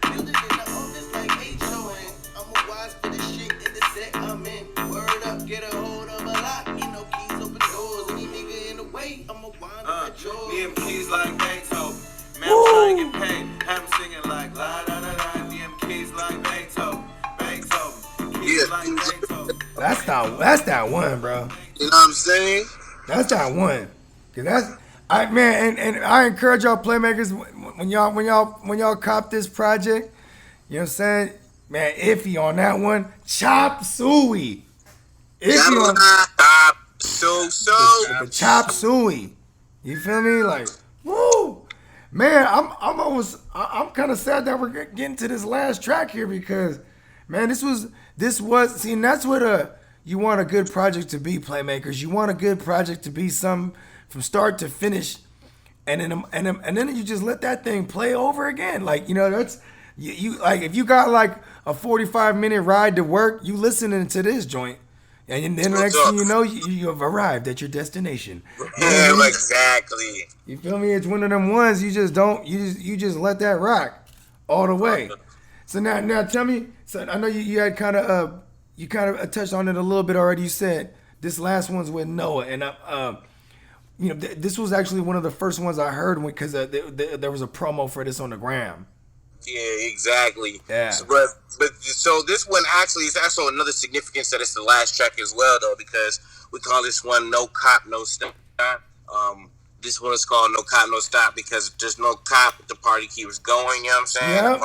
S8: Building in the office like H.O.N. I'm a wise for the shit in the set I'm in. Word up, get a hold of a lock. You know keys open doors. Any nigga in the way, I'm a wind up at yours. DM keys like Beethoven. Man, I'm trying to get paid. I'm singing like la da da da. DM keys like Beethoven. Beethoven. Keys like Beethoven.
S2: That's that one, bro.
S6: You know what I'm saying?
S2: That's that one. Cause that's man, and I encourage y'all playmakers when y'all cop this project, you know what I'm saying? Man, iffy on that one. Chop suey. Iffy on the chop suey. You feel me? Like, woo! Man, I'm kind of sad that we're getting to this last track here because, man, this was see, and that's what you want a good project to be, playmakers. You want a good project to be some from start to finish, and then you just let that thing play over again. Like, you know, that's you like if you got like a 45-minute ride to work, you listening to this joint. And then the next thing you know, you have arrived at your destination.
S6: Yeah, exactly.
S2: You feel me? It's one of them ones you just don't. You just let that rock all the way. So now tell me. So I know you had kind of touched on it a little bit already. You said this last one's with Noah, and you know this was actually one of the first ones I heard because there was a promo for this on the gram.
S6: Yeah, exactly.
S2: Yeah.
S6: So this one actually is also another significance that it's the last track as well, though, because we call this one No Cop, No Stop. This one is called No Cop, No Stop because if there's no cop, the party keeps going, you know what I'm saying?
S2: Yep.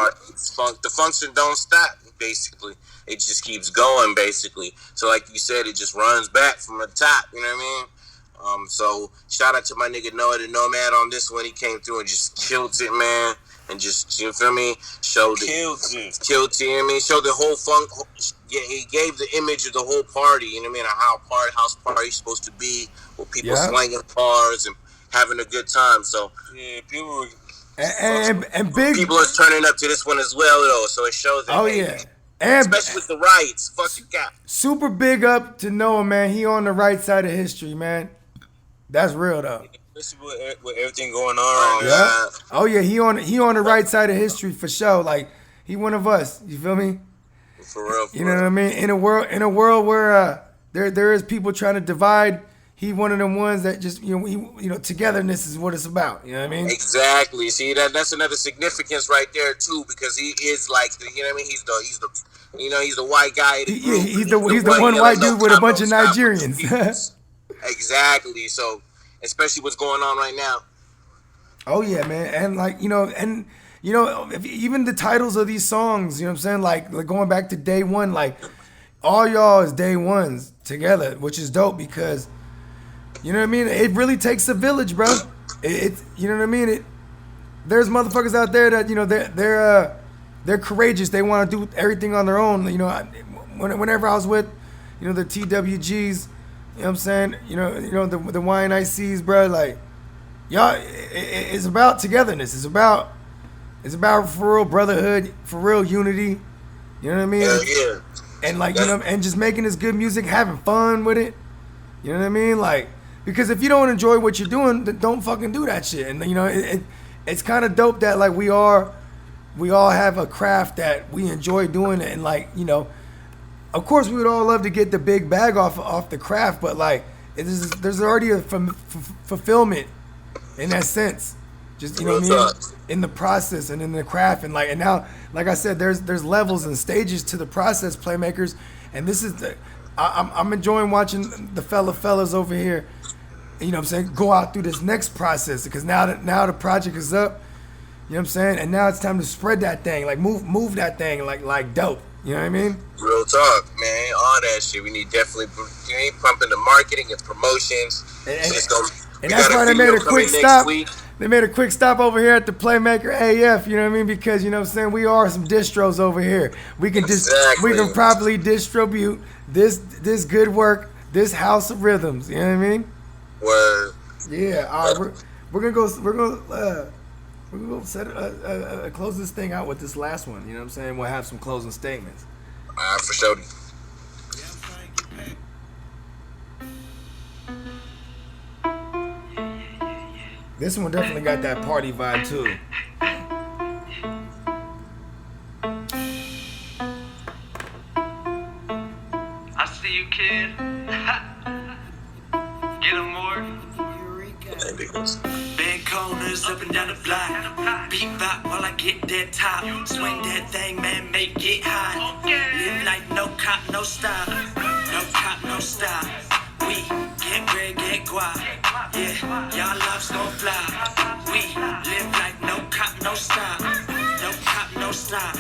S6: The function don't stop, basically. It just keeps going, basically. So like you said, it just runs back from the top, you know what I mean? So shout out to my nigga Noah the Nomad on this one. He came through and just killed it, man. And just, you feel me? Showed it. Killed it, you know what I mean? Showed the whole funk. Yeah, he gave the image of the whole party, you know what I mean? House party is supposed to be with people slanging bars and having a good time. So, yeah, people people are turning up to this one as well, though. So it shows that.
S2: Oh, yeah. And
S6: especially with the riots. Fuck you got.
S2: Super big up to Noah, man. He on the right side of history, man. That's real, though.
S5: Especially with everything going on right now.
S2: Oh yeah, he on the right side of history for sure. Like he one of us. You feel me?
S6: For real.
S2: You know what I mean? In a world where there is people trying to divide, he one of them ones that just togetherness is what it's about. You know what I mean?
S6: Exactly. See that's another significance right there too, because he is like you know what I mean. He's the white guy.
S2: He's the one white dude with a bunch of Nigerians.
S6: Exactly. So. Especially what's going on right now.
S2: Oh yeah, man, and even the titles of these songs, you know what I'm saying, like going back to day one, like all y'all is day ones together, which is dope because, you know what I mean, it really takes a village, bro. It's you know what I mean. There's motherfuckers out there that they're courageous. They want to do everything on their own. You know, whenever I was with, the TWGs. You know what I'm saying? You know the YNICs, bro. Like, y'all, it's about togetherness. It's about for real brotherhood, for real unity. You know what I mean?
S6: Yeah.
S2: And like and just making this good music, having fun with it. You know what I mean? Like, because if you don't enjoy what you're doing, then don't fucking do that shit. And it's kind of dope that like we all have a craft that we enjoy doing, and like of course, we would all love to get the big bag off the craft, but like, there's already a fulfillment in that sense. Just you know what I mean, in the process and in the craft, and now, like I said, there's levels and stages to the process, playmakers, and this is I'm enjoying watching the fellas over here, you know what I'm saying, go out through this next process, because now the project is up, you know what I'm saying, and now it's time to spread that thing, like move that thing like dope. You know what I mean?
S6: Real talk, man. All that shit. We need pumping the marketing and promotions.
S2: And that's why they made a quick stop. They made a quick stop over here at the Playmaker AF. You know what I mean? Because you know what I'm saying, we are some distros over here. We can we can properly distribute this good work, this house of rhythms. You know what I mean?
S6: Word.
S2: Yeah. All right. We're gonna go close this thing out with this last one. You know what I'm saying? We'll have some closing statements.
S6: For sure.
S2: This one definitely got that party vibe too.
S8: I see you, kid. Get him more. Bend corners up and down the block. Beat back while I get that top. Swing that thing, man, make it hot. Live like no cop, no stop. No cop, no stop. We get bread, get guap. Yeah, y'all lives gon' fly. We live like no cop, no stop. No cop, no stop.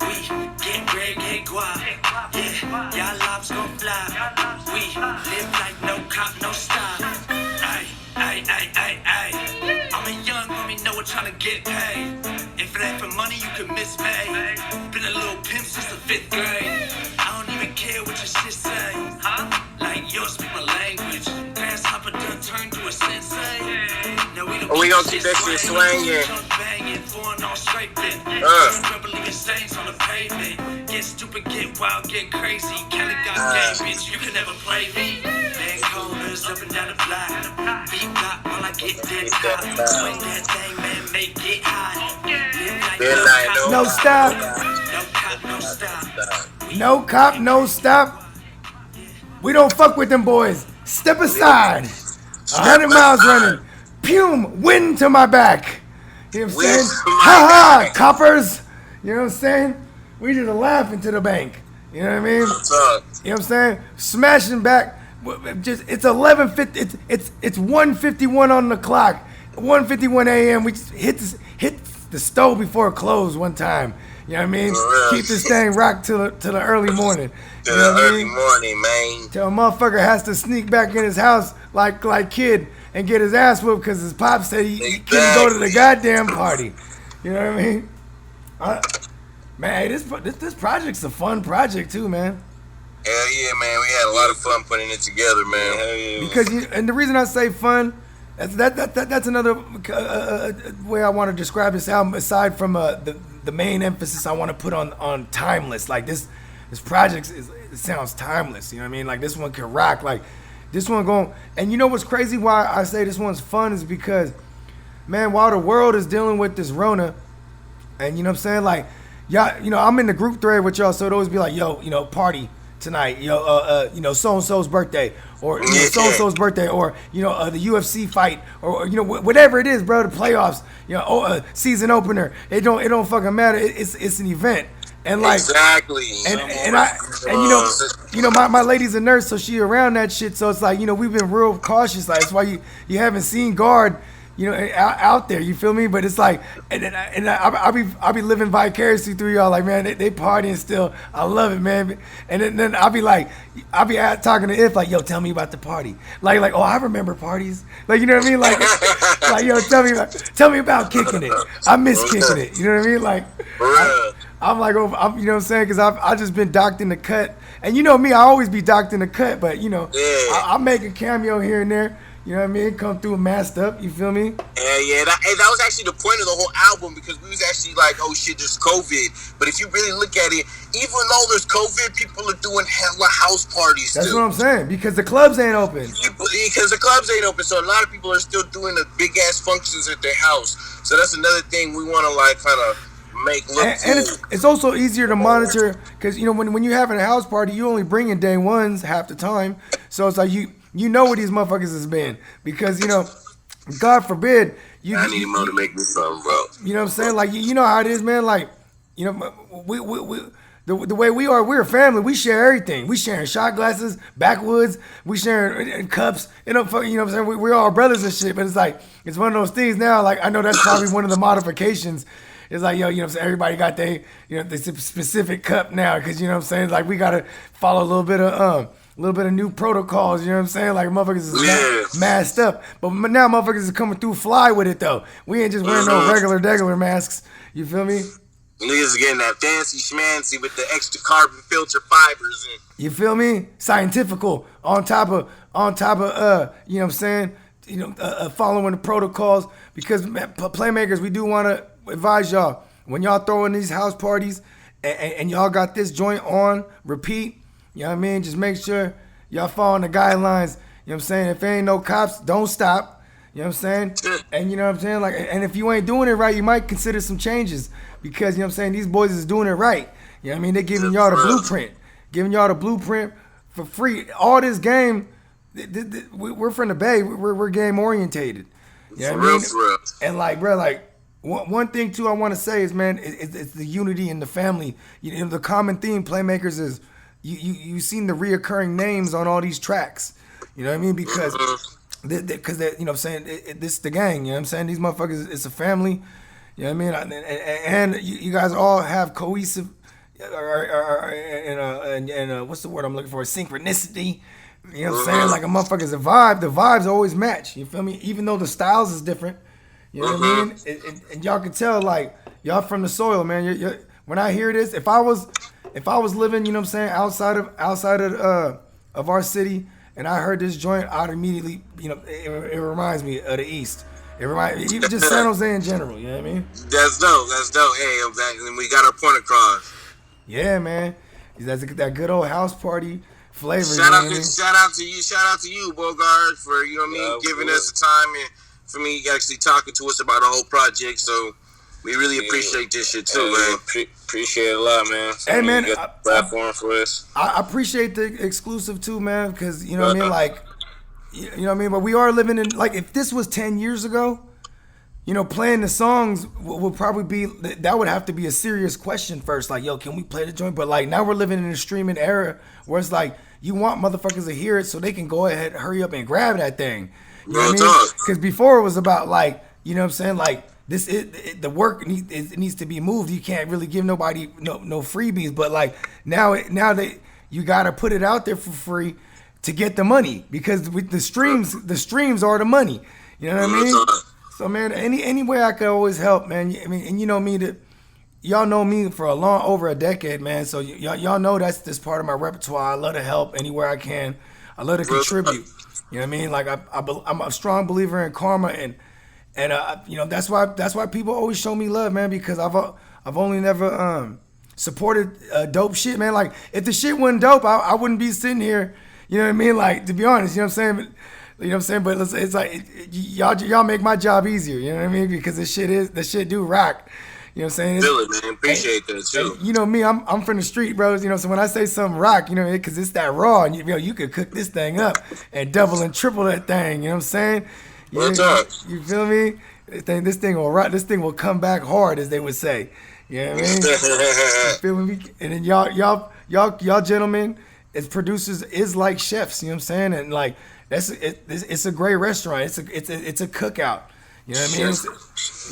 S8: We get bread, get guap. Yeah, y'all lives gon' fly. We live like no cop, no stop. Ay. I'm a young homie, know we're tryna get paid. If it ain't for money, you can miss me. Been a little pimp since the 5th grade. I don't even care what your shit say. Like yours speak my language. Grasshopper done turned to a sensei. Now we
S6: gonna keep that shit swinging.
S8: Foreign all scraping. Rebel leaving stains on the pavement. Get stupid, get wild, get crazy. Kelly got game, bitch, you can never play me. Bend corners up and down the block. Beat block while I get that top. Swing that thing, man, make it hot.
S2: No stop.
S8: No cop, no stop.
S2: No cop, no stop. We don't fuck with them boys. Step aside. 100 miles running. Pume, wind to my back. You know what I'm saying? Ha ha, coppers. You know what I'm saying? We just laughing to the bank. You know what I mean? You know what I'm saying? Smashing back. Just it's 11:50. It's 1:51 on the clock. 1:51 a.m. We just hit the stove before it closed one time. You know what I mean? Keep this thing rocked till the early morning.
S6: Till the early morning, man.
S2: Till a motherfucker has to sneak back in his house like Kid and get his ass whooped because his pop said he couldn't go to the goddamn party. You know what I mean? Man, this project's a fun project too, man.
S6: Hell yeah, man. We had a lot of fun putting it together, man. Hell yeah.
S2: Because and the reason I say fun, that's another way I want to describe this album. Aside from the main emphasis I want to put on timeless. Like this project it sounds timeless. You know what I mean? Like this one can rock. Like this one going. And you know what's crazy? Why I say this one's fun is because, man, while the world is dealing with this Rona, and you know what I'm saying, like, y'all, you know, I'm in the group thread with y'all, so it always be like, yo, you know, party tonight, yo, you know, so and so's birthday, or you know, so and so's birthday, or you know, the UFC fight, or you know, whatever it is, bro, the playoffs, you know, season opener. It don't fucking matter. It's an event, and like
S6: exactly,
S2: and you know, my lady's a nurse, so she around that shit. So it's like, you know, we've been real cautious. Like that's why you haven't seen Guard, you know, out there, you feel me? But it's like, I'll be living vicariously through y'all. Like, man, they partying still. I love it, man. And then I'll be talking to If, like, yo, tell me about the party. Like, oh, I remember parties. Like, you know what I mean? Like, yo, tell me about kicking it. I miss kicking it. You know what I mean? Like, I'm like, you know what I'm saying? Because I've just been docked in the cut. And you know me, I always be docked in the cut. But, you know, I'll make a cameo here and there. You know what I mean? Come through and masked up. You feel me?
S6: Yeah. That was actually the point of the whole album, because we was actually like, oh shit, there's COVID. But if you really look at it, even though there's COVID, people are doing hella house parties.
S2: That's what I'm saying. Because the clubs ain't open.
S6: So a lot of people are still doing the big ass functions at their house. So that's another thing we want to like kind of make look cool.
S2: And it's also easier to monitor, because you know when you're having a house party, you only bring in day ones half the time. So it's like you know where these motherfuckers has been, because you know, God forbid,
S6: I need Mo to make me something, bro.
S2: You know what I'm saying? Like you know how it is, man. Like you know, we the way we are, we're a family. We share everything. We sharing shot glasses, backwoods. We sharing cups. You know what I'm saying? We're all brothers and shit. But it's like it's one of those things now. Like I know that's probably one of the modifications. It's like yo, you know what I'm saying? Everybody got the specific cup now because you know what I'm saying. Like we gotta follow a little bit of new protocols, you know what I'm saying? Like motherfuckers is masked up. But now motherfuckers is coming through fly with it though. We ain't just wearing no regular masks. You feel me?
S6: Niggas getting that fancy schmancy with the extra carbon filter fibers in.
S2: You feel me? Scientifical on top of you know what I'm saying? You know, following the protocols because playmakers, we do want to advise y'all when y'all throwing these house parties and y'all got this joint on repeat. You know what I mean? Just make sure y'all following the guidelines. You know what I'm saying? If there ain't no cops, don't stop. You know what I'm saying? And you know what I'm saying? Like, and if you ain't doing it right, you might consider some changes because you know what I'm saying? These boys is doing it right. You know what I mean? They're giving y'all the blueprint, for free. All this game, we're from the Bay. We're game orientated. You know what I mean?
S6: For real.
S2: And like, bro, like. One thing too I want to say is, man, it's the unity in the family. You know, the common theme Playmakers is you seen the reoccurring names on all these tracks. You know what I mean? Because you know what I'm saying, this the gang. You know what I'm saying? These motherfuckers, it's a family. You know what I mean? And you guys all have cohesive and what's the word I'm looking for? Synchronicity. You know what I'm saying? Like a motherfucker's a vibe. The vibes always match. You feel me? Even though the styles is different. You know what I mean? And y'all can tell, like, y'all from the soil, man. You're, when I hear this, if I was living, you know what I'm saying, outside of our city, and I heard this joint, I'd immediately, you know, it reminds me of the East. It reminds even just San Jose in general. You know what I mean?
S6: That's dope. Hey, we got our point across.
S2: Yeah, man. That's that good old house party flavor.
S6: Shout out to you, Bogard, for you know what I mean, giving us the time and. For me, actually talking to us about the whole project, so we really appreciate this shit too, man.
S5: Appreciate it a lot, man.
S2: Hey, man,
S5: you got the platform for us.
S2: I appreciate the exclusive too, man, because you know what I mean, like, you know what I mean. But we are living in like if this was 10 years ago, you know, playing the songs would probably be that would have to be a serious question first. Like, yo, can we play the joint? But like now we're living in a streaming era where it's like you want motherfuckers to hear it so they can go ahead, hurry up and grab that thing. You know what I mean? Because before it was about like, you know what I'm saying, like this the work needs to be moved. You can't really give nobody no freebies, but like now you gotta put it out there for free to get the money because with the streams are the money. You know what I mean? So man, any way I could always help, man. I mean, and you know me y'all know me for over a decade, man. So y'all know that's part of my repertoire. I love to help anywhere I can. I love to contribute. You know what I mean? Like I'm a strong believer in karma, and you know that's why people always show me love, man. Because I've only never supported dope shit, man. Like if the shit wasn't dope, I wouldn't be sitting here. You know what I mean? Like to be honest, you know what I'm saying? But, you know what I'm saying? But it's like y'all make my job easier. You know what I mean? Because the shit do rock. You know what I'm saying?
S6: Feel it, man. Appreciate that too.
S2: You know me, I'm from the street, bros. You know, so when I say something rock, you know, because it's that raw, and you could cook this thing up and double and triple that thing. You know what I'm saying? You feel me? This thing will rock. This thing will come back hard, as they would say. You know what I mean? You feel me? And then y'all gentlemen, as producers, is like chefs. You know what I'm saying? And like it's a great restaurant. It's a cookout. You know what I mean?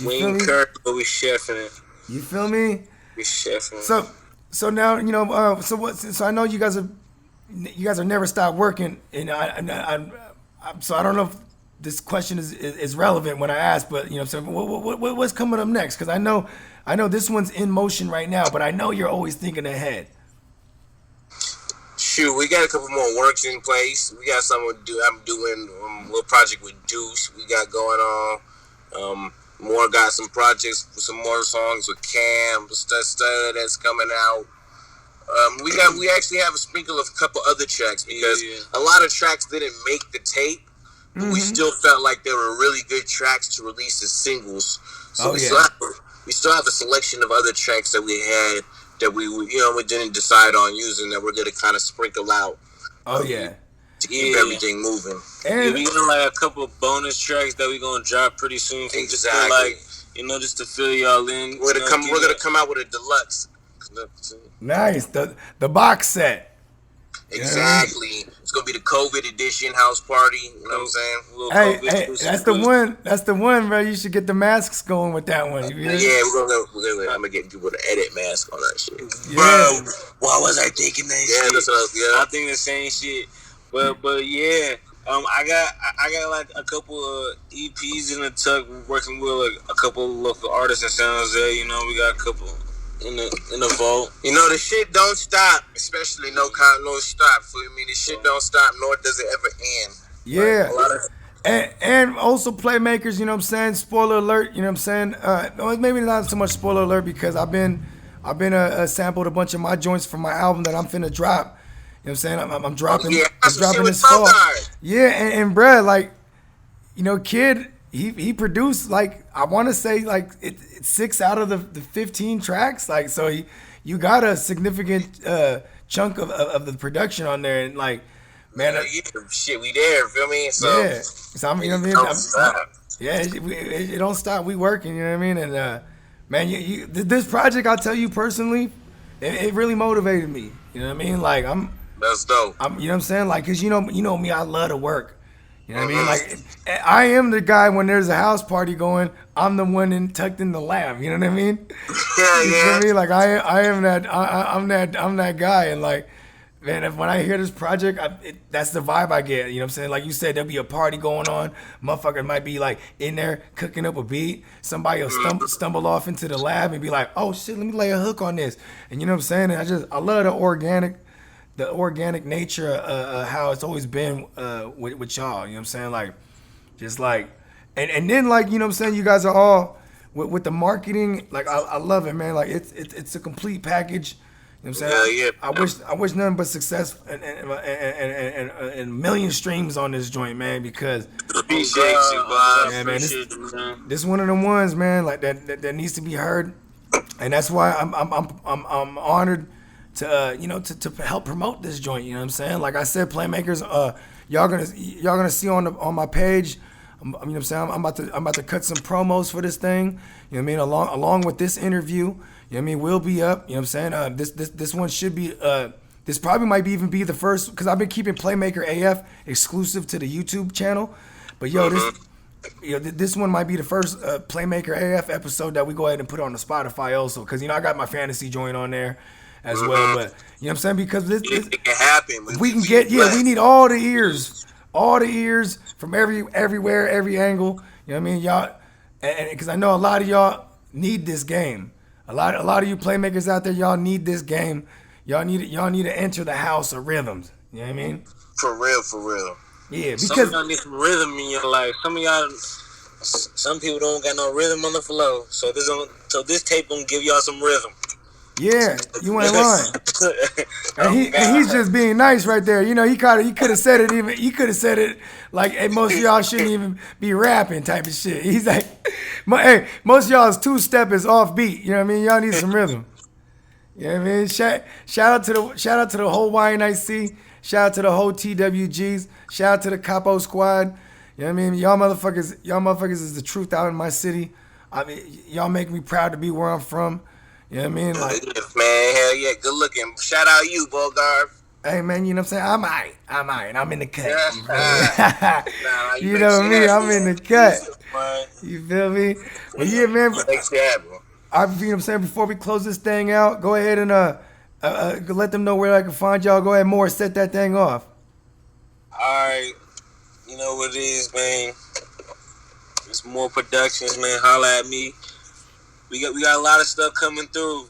S5: We ain't curved, but we chefing it.
S2: You feel me?
S5: We chefing it.
S2: So now you know. So I know you guys are never stop working, and so I don't know if this question is relevant when I ask, but you know, what I'm saying, what's coming up next? Because I know this one's in motion right now, but I know you're always thinking ahead.
S6: Shoot, we got a couple more works in place. We got something to do. I'm doing a little project with Deuce. We got going on. Mor got some projects, some more songs with Cam, stuff that's coming out. We actually have a sprinkle of a couple other tracks because a lot of tracks didn't make the tape, but we still felt like they were really good tracks to release as singles. So we still have a selection of other tracks that we had that we didn't decide on using that we're gonna kind of sprinkle out.
S2: Oh yeah.
S6: to keep everything moving.
S5: And we got like a couple of bonus tracks that we gonna drop pretty soon.
S6: Exactly.
S5: Just to, like, just to fill y'all in.
S6: We're gonna come out with a deluxe.
S2: Nice, the box set.
S6: Exactly. It's gonna be the COVID edition house party. You know what I'm saying?
S2: Hey, that's the one. That's the one, bro. You should get the masks going with that one.
S6: Yeah, I'm gonna get people to edit mask on that shit.
S2: Yeah.
S5: Bro, why was I thinking that shit?
S6: That's what,
S5: I think the same shit. But yeah. I got like a couple of EPs in the tuck, working with like a couple of local artists in San Jose. You know, we got a couple in the vault.
S6: You know, the shit don't stop, especially no stop. So I mean, the shit don't stop, nor does it ever end.
S2: Yeah.
S6: Like,
S2: and also Playmakers, you know what I'm saying? Spoiler alert, you know what I'm saying? Maybe not so much spoiler alert because I've been sampled a bunch of my joints from my album that I'm finna drop. You know what I'm saying? I'm dropping. I'm dropping this fall. Yeah, and bruh, like, you know, K.I.D, he produced like I want to say like it's 6 out of the 15 tracks. Like, so you got a significant chunk of the production on there, and like, man,
S6: shit, we there. Feel me? So
S2: yeah, so you know what I mean? It don't stop. We working. You know what I mean? And man, this project, I'll tell you personally, it really motivated me. You know what I mean? Like
S6: that's dope.
S2: You know what I'm saying? Like, cause you know me, I love to work. You know what I mean? Like, I am the guy when there's a house party going, I'm the one tucked in the lab. You know what I mean?
S6: Yeah,
S2: you know what I mean? Like, I am that. I'm that guy. And like, man, when I hear this project, that's the vibe I get. You know what I'm saying? Like you said, there'll be a party going on. Motherfucker might be like in there cooking up a beat. Somebody will stumble off into the lab and be like, oh shit, let me lay a hook on this. And you know what I'm saying? And I love the organic nature of how it's always been with y'all. You know what I'm saying? Like, just like, and then like, you know what I'm saying? You guys are all with the marketing. Like, I love it, man. Like, it's a complete package. You know what I'm saying?
S6: Yeah.
S2: I wish nothing but success and a million streams on this joint, man. Because
S5: appreciate you, boy.
S2: Yeah, man. This is one of them ones, man. Like that needs to be heard, and that's why I'm honored to to help promote this joint. You know what I'm saying? Like I said, Playmakers, y'all gonna see on my page. You know what I'm saying? I'm about to cut some promos for this thing. You know what I mean? Along with this interview. You know what I mean? We'll be up. You know what I'm saying? This one should be. This probably might even be the first, because I've been keeping Playmaker AF exclusive to the YouTube channel. But this one might be the first Playmaker AF episode that we go ahead and put on the Spotify also, because I got my fantasy joint on there as well. But you know what I'm saying? Because this
S6: it can happen.
S2: We can get we need all the ears from everywhere, every angle. You know what I mean, y'all? And because I know a lot of y'all need this game. A lot of you Playmakers out there, y'all need this game. Y'all need to enter the house of rhythms. You know what I mean?
S6: For real.
S2: Yeah, because
S5: some of y'all need some rhythm in your life. Some people don't got no rhythm on the flow. So this tape gonna give y'all some rhythm.
S2: Yeah, you ain't lying. And he's just being nice right there. You know, he could have said it like, hey, most of y'all shouldn't even be rapping type of shit. He's like, hey, most of y'all's 2-step is off beat. You know what I mean? Y'all need some rhythm. You know what I mean? Shout out to the whole YNIC. Shout out to the whole TWGs. Shout out to the Capo Squad. You know what I mean? Y'all motherfuckers is the truth out in my city. I mean, y'all make me proud to be where I'm from. You know what I mean? Like,
S6: man, hell yeah, good looking. Shout out you, Bogard.
S2: Hey man, you know what I'm saying? I'm alright. I'm in the cut.
S6: You
S2: you know what I mean? I'm in the cut. You feel me? But yeah, man.
S6: Thanks for having me.
S2: You know what I'm saying? Before we close this thing out, go ahead and let them know where I can find y'all. Go ahead, Mor, set that thing off.
S5: Alright. You know what it is, man. It's Mor Prouductionz, man. Holla at me. We got a lot of stuff coming through.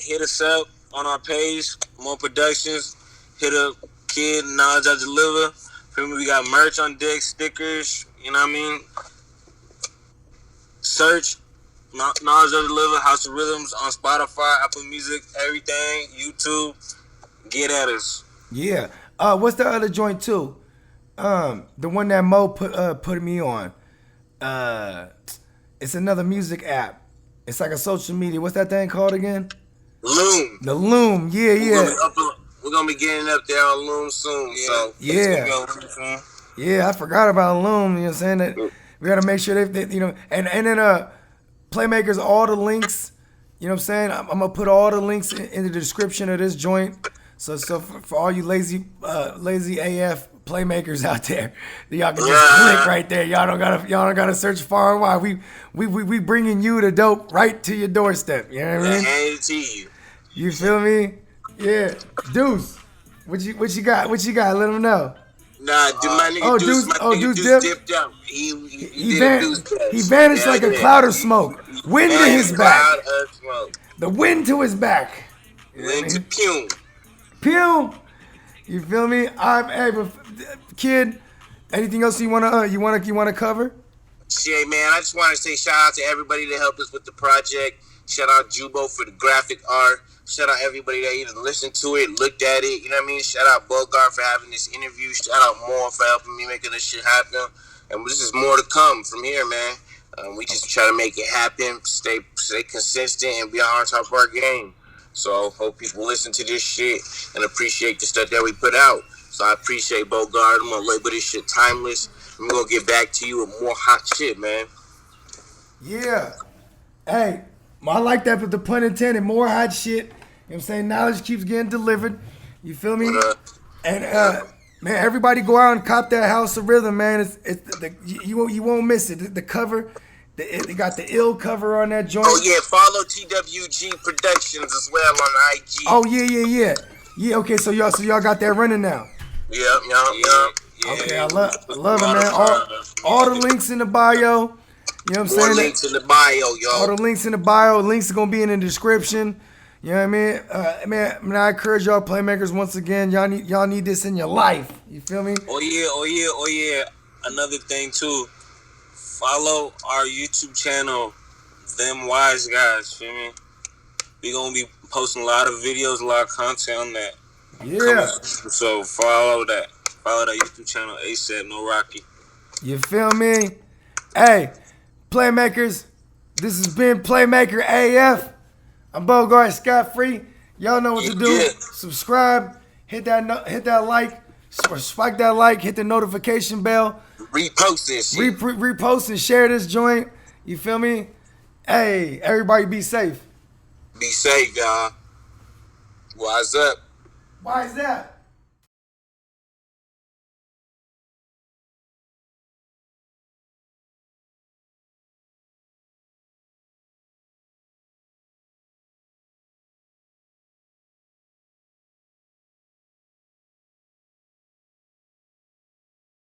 S5: Hit us up on our page, Mor Prouductionz. Hit up K.I.D Knowledge I Deliver. Remember, we got merch on deck, stickers. You know what I mean? Search Knowledge I Deliver, House of Rhythms on Spotify, Apple Music, everything, YouTube. Get at us.
S2: Yeah. What's the other joint too? The one that Mo put me on. It's another music app. It's like a social media. What's that thing called again?
S6: Loom.
S2: The Loom. Yeah.
S6: We're We're gonna be getting up there on Loom soon. So
S2: Yeah. Yeah, I forgot about Loom. You know what I'm saying? That we got to make sure that, you know, and then Playmakers, all the links. You know what I'm saying? I'm gonna put all the links in the description of this joint. So for all you lazy AF Playmakers out there, y'all can just click right there. Y'all don't gotta search far and wide. We bringing you the dope right to your doorstep. You know what I mean?
S6: Hand it to you.
S2: You feel me? Yeah. Deuce, what you got? What you got? Let them know.
S6: Nah, my nigga Deuce,
S2: Deuce
S6: dipped out. He
S2: vanished like a cloud of smoke. Wind to his back.
S6: Cloud of smoke.
S2: The wind to his back.
S6: Wind to Pume.
S2: Pume. You feel me? Kid. Anything else you wanna cover?
S6: Shit, man. I just want to say shout out to everybody that helped us with the project. Shout out Jubo for the graphic art. Shout out everybody that even listened to it, looked at it. You know what I mean? Shout out Bogard for having this interview. Shout out Mor for helping me making this shit happen. And this is more to come from here, man. We just try to make it happen, stay consistent, and be on top of our game. So hope people listen to this shit and appreciate the stuff that we put out. So I appreciate Bogard. I'm gonna label this shit timeless. I'm gonna get back to you with more hot shit, man.
S2: Yeah. Hey, I like that with the pun intended. More hot shit. You know what I'm saying? Knowledge keeps getting delivered. You feel me? And man, everybody go out and cop that House of Rhythm, man. You won't miss it. The cover, they got the ill cover on that joint.
S6: Oh yeah, follow TWG Productionz as well on IG.
S2: Oh yeah. Yeah, okay, so y'all got that running now.
S6: Yep.
S2: Okay, I love it, man. All the links in the bio. You know what I'm saying?
S6: More links in the bio, yo.
S2: All the links in the bio. Links are gonna be in the description. You know what I mean? Man, I encourage y'all Playmakers once again. Y'all need this in your life. You feel me?
S5: Oh yeah. Another thing too. Follow our YouTube channel, Them Wise Guys. Feel me? We gonna be posting a lot of videos, a lot of content on that.
S2: Yeah.
S5: So follow that. Follow that YouTube channel ASAP. No Rocky.
S2: You feel me? Hey, Playmakers. This has been Playmaker AF. I'm Bogard Scott Free. Y'all know what to do. Subscribe, hit that like, spike that like, hit the notification bell.
S6: Repost this shit.
S2: Repost and share this joint. You feel me? Hey, everybody be safe.
S6: Be safe, y'all. Wise up.
S2: Why is that?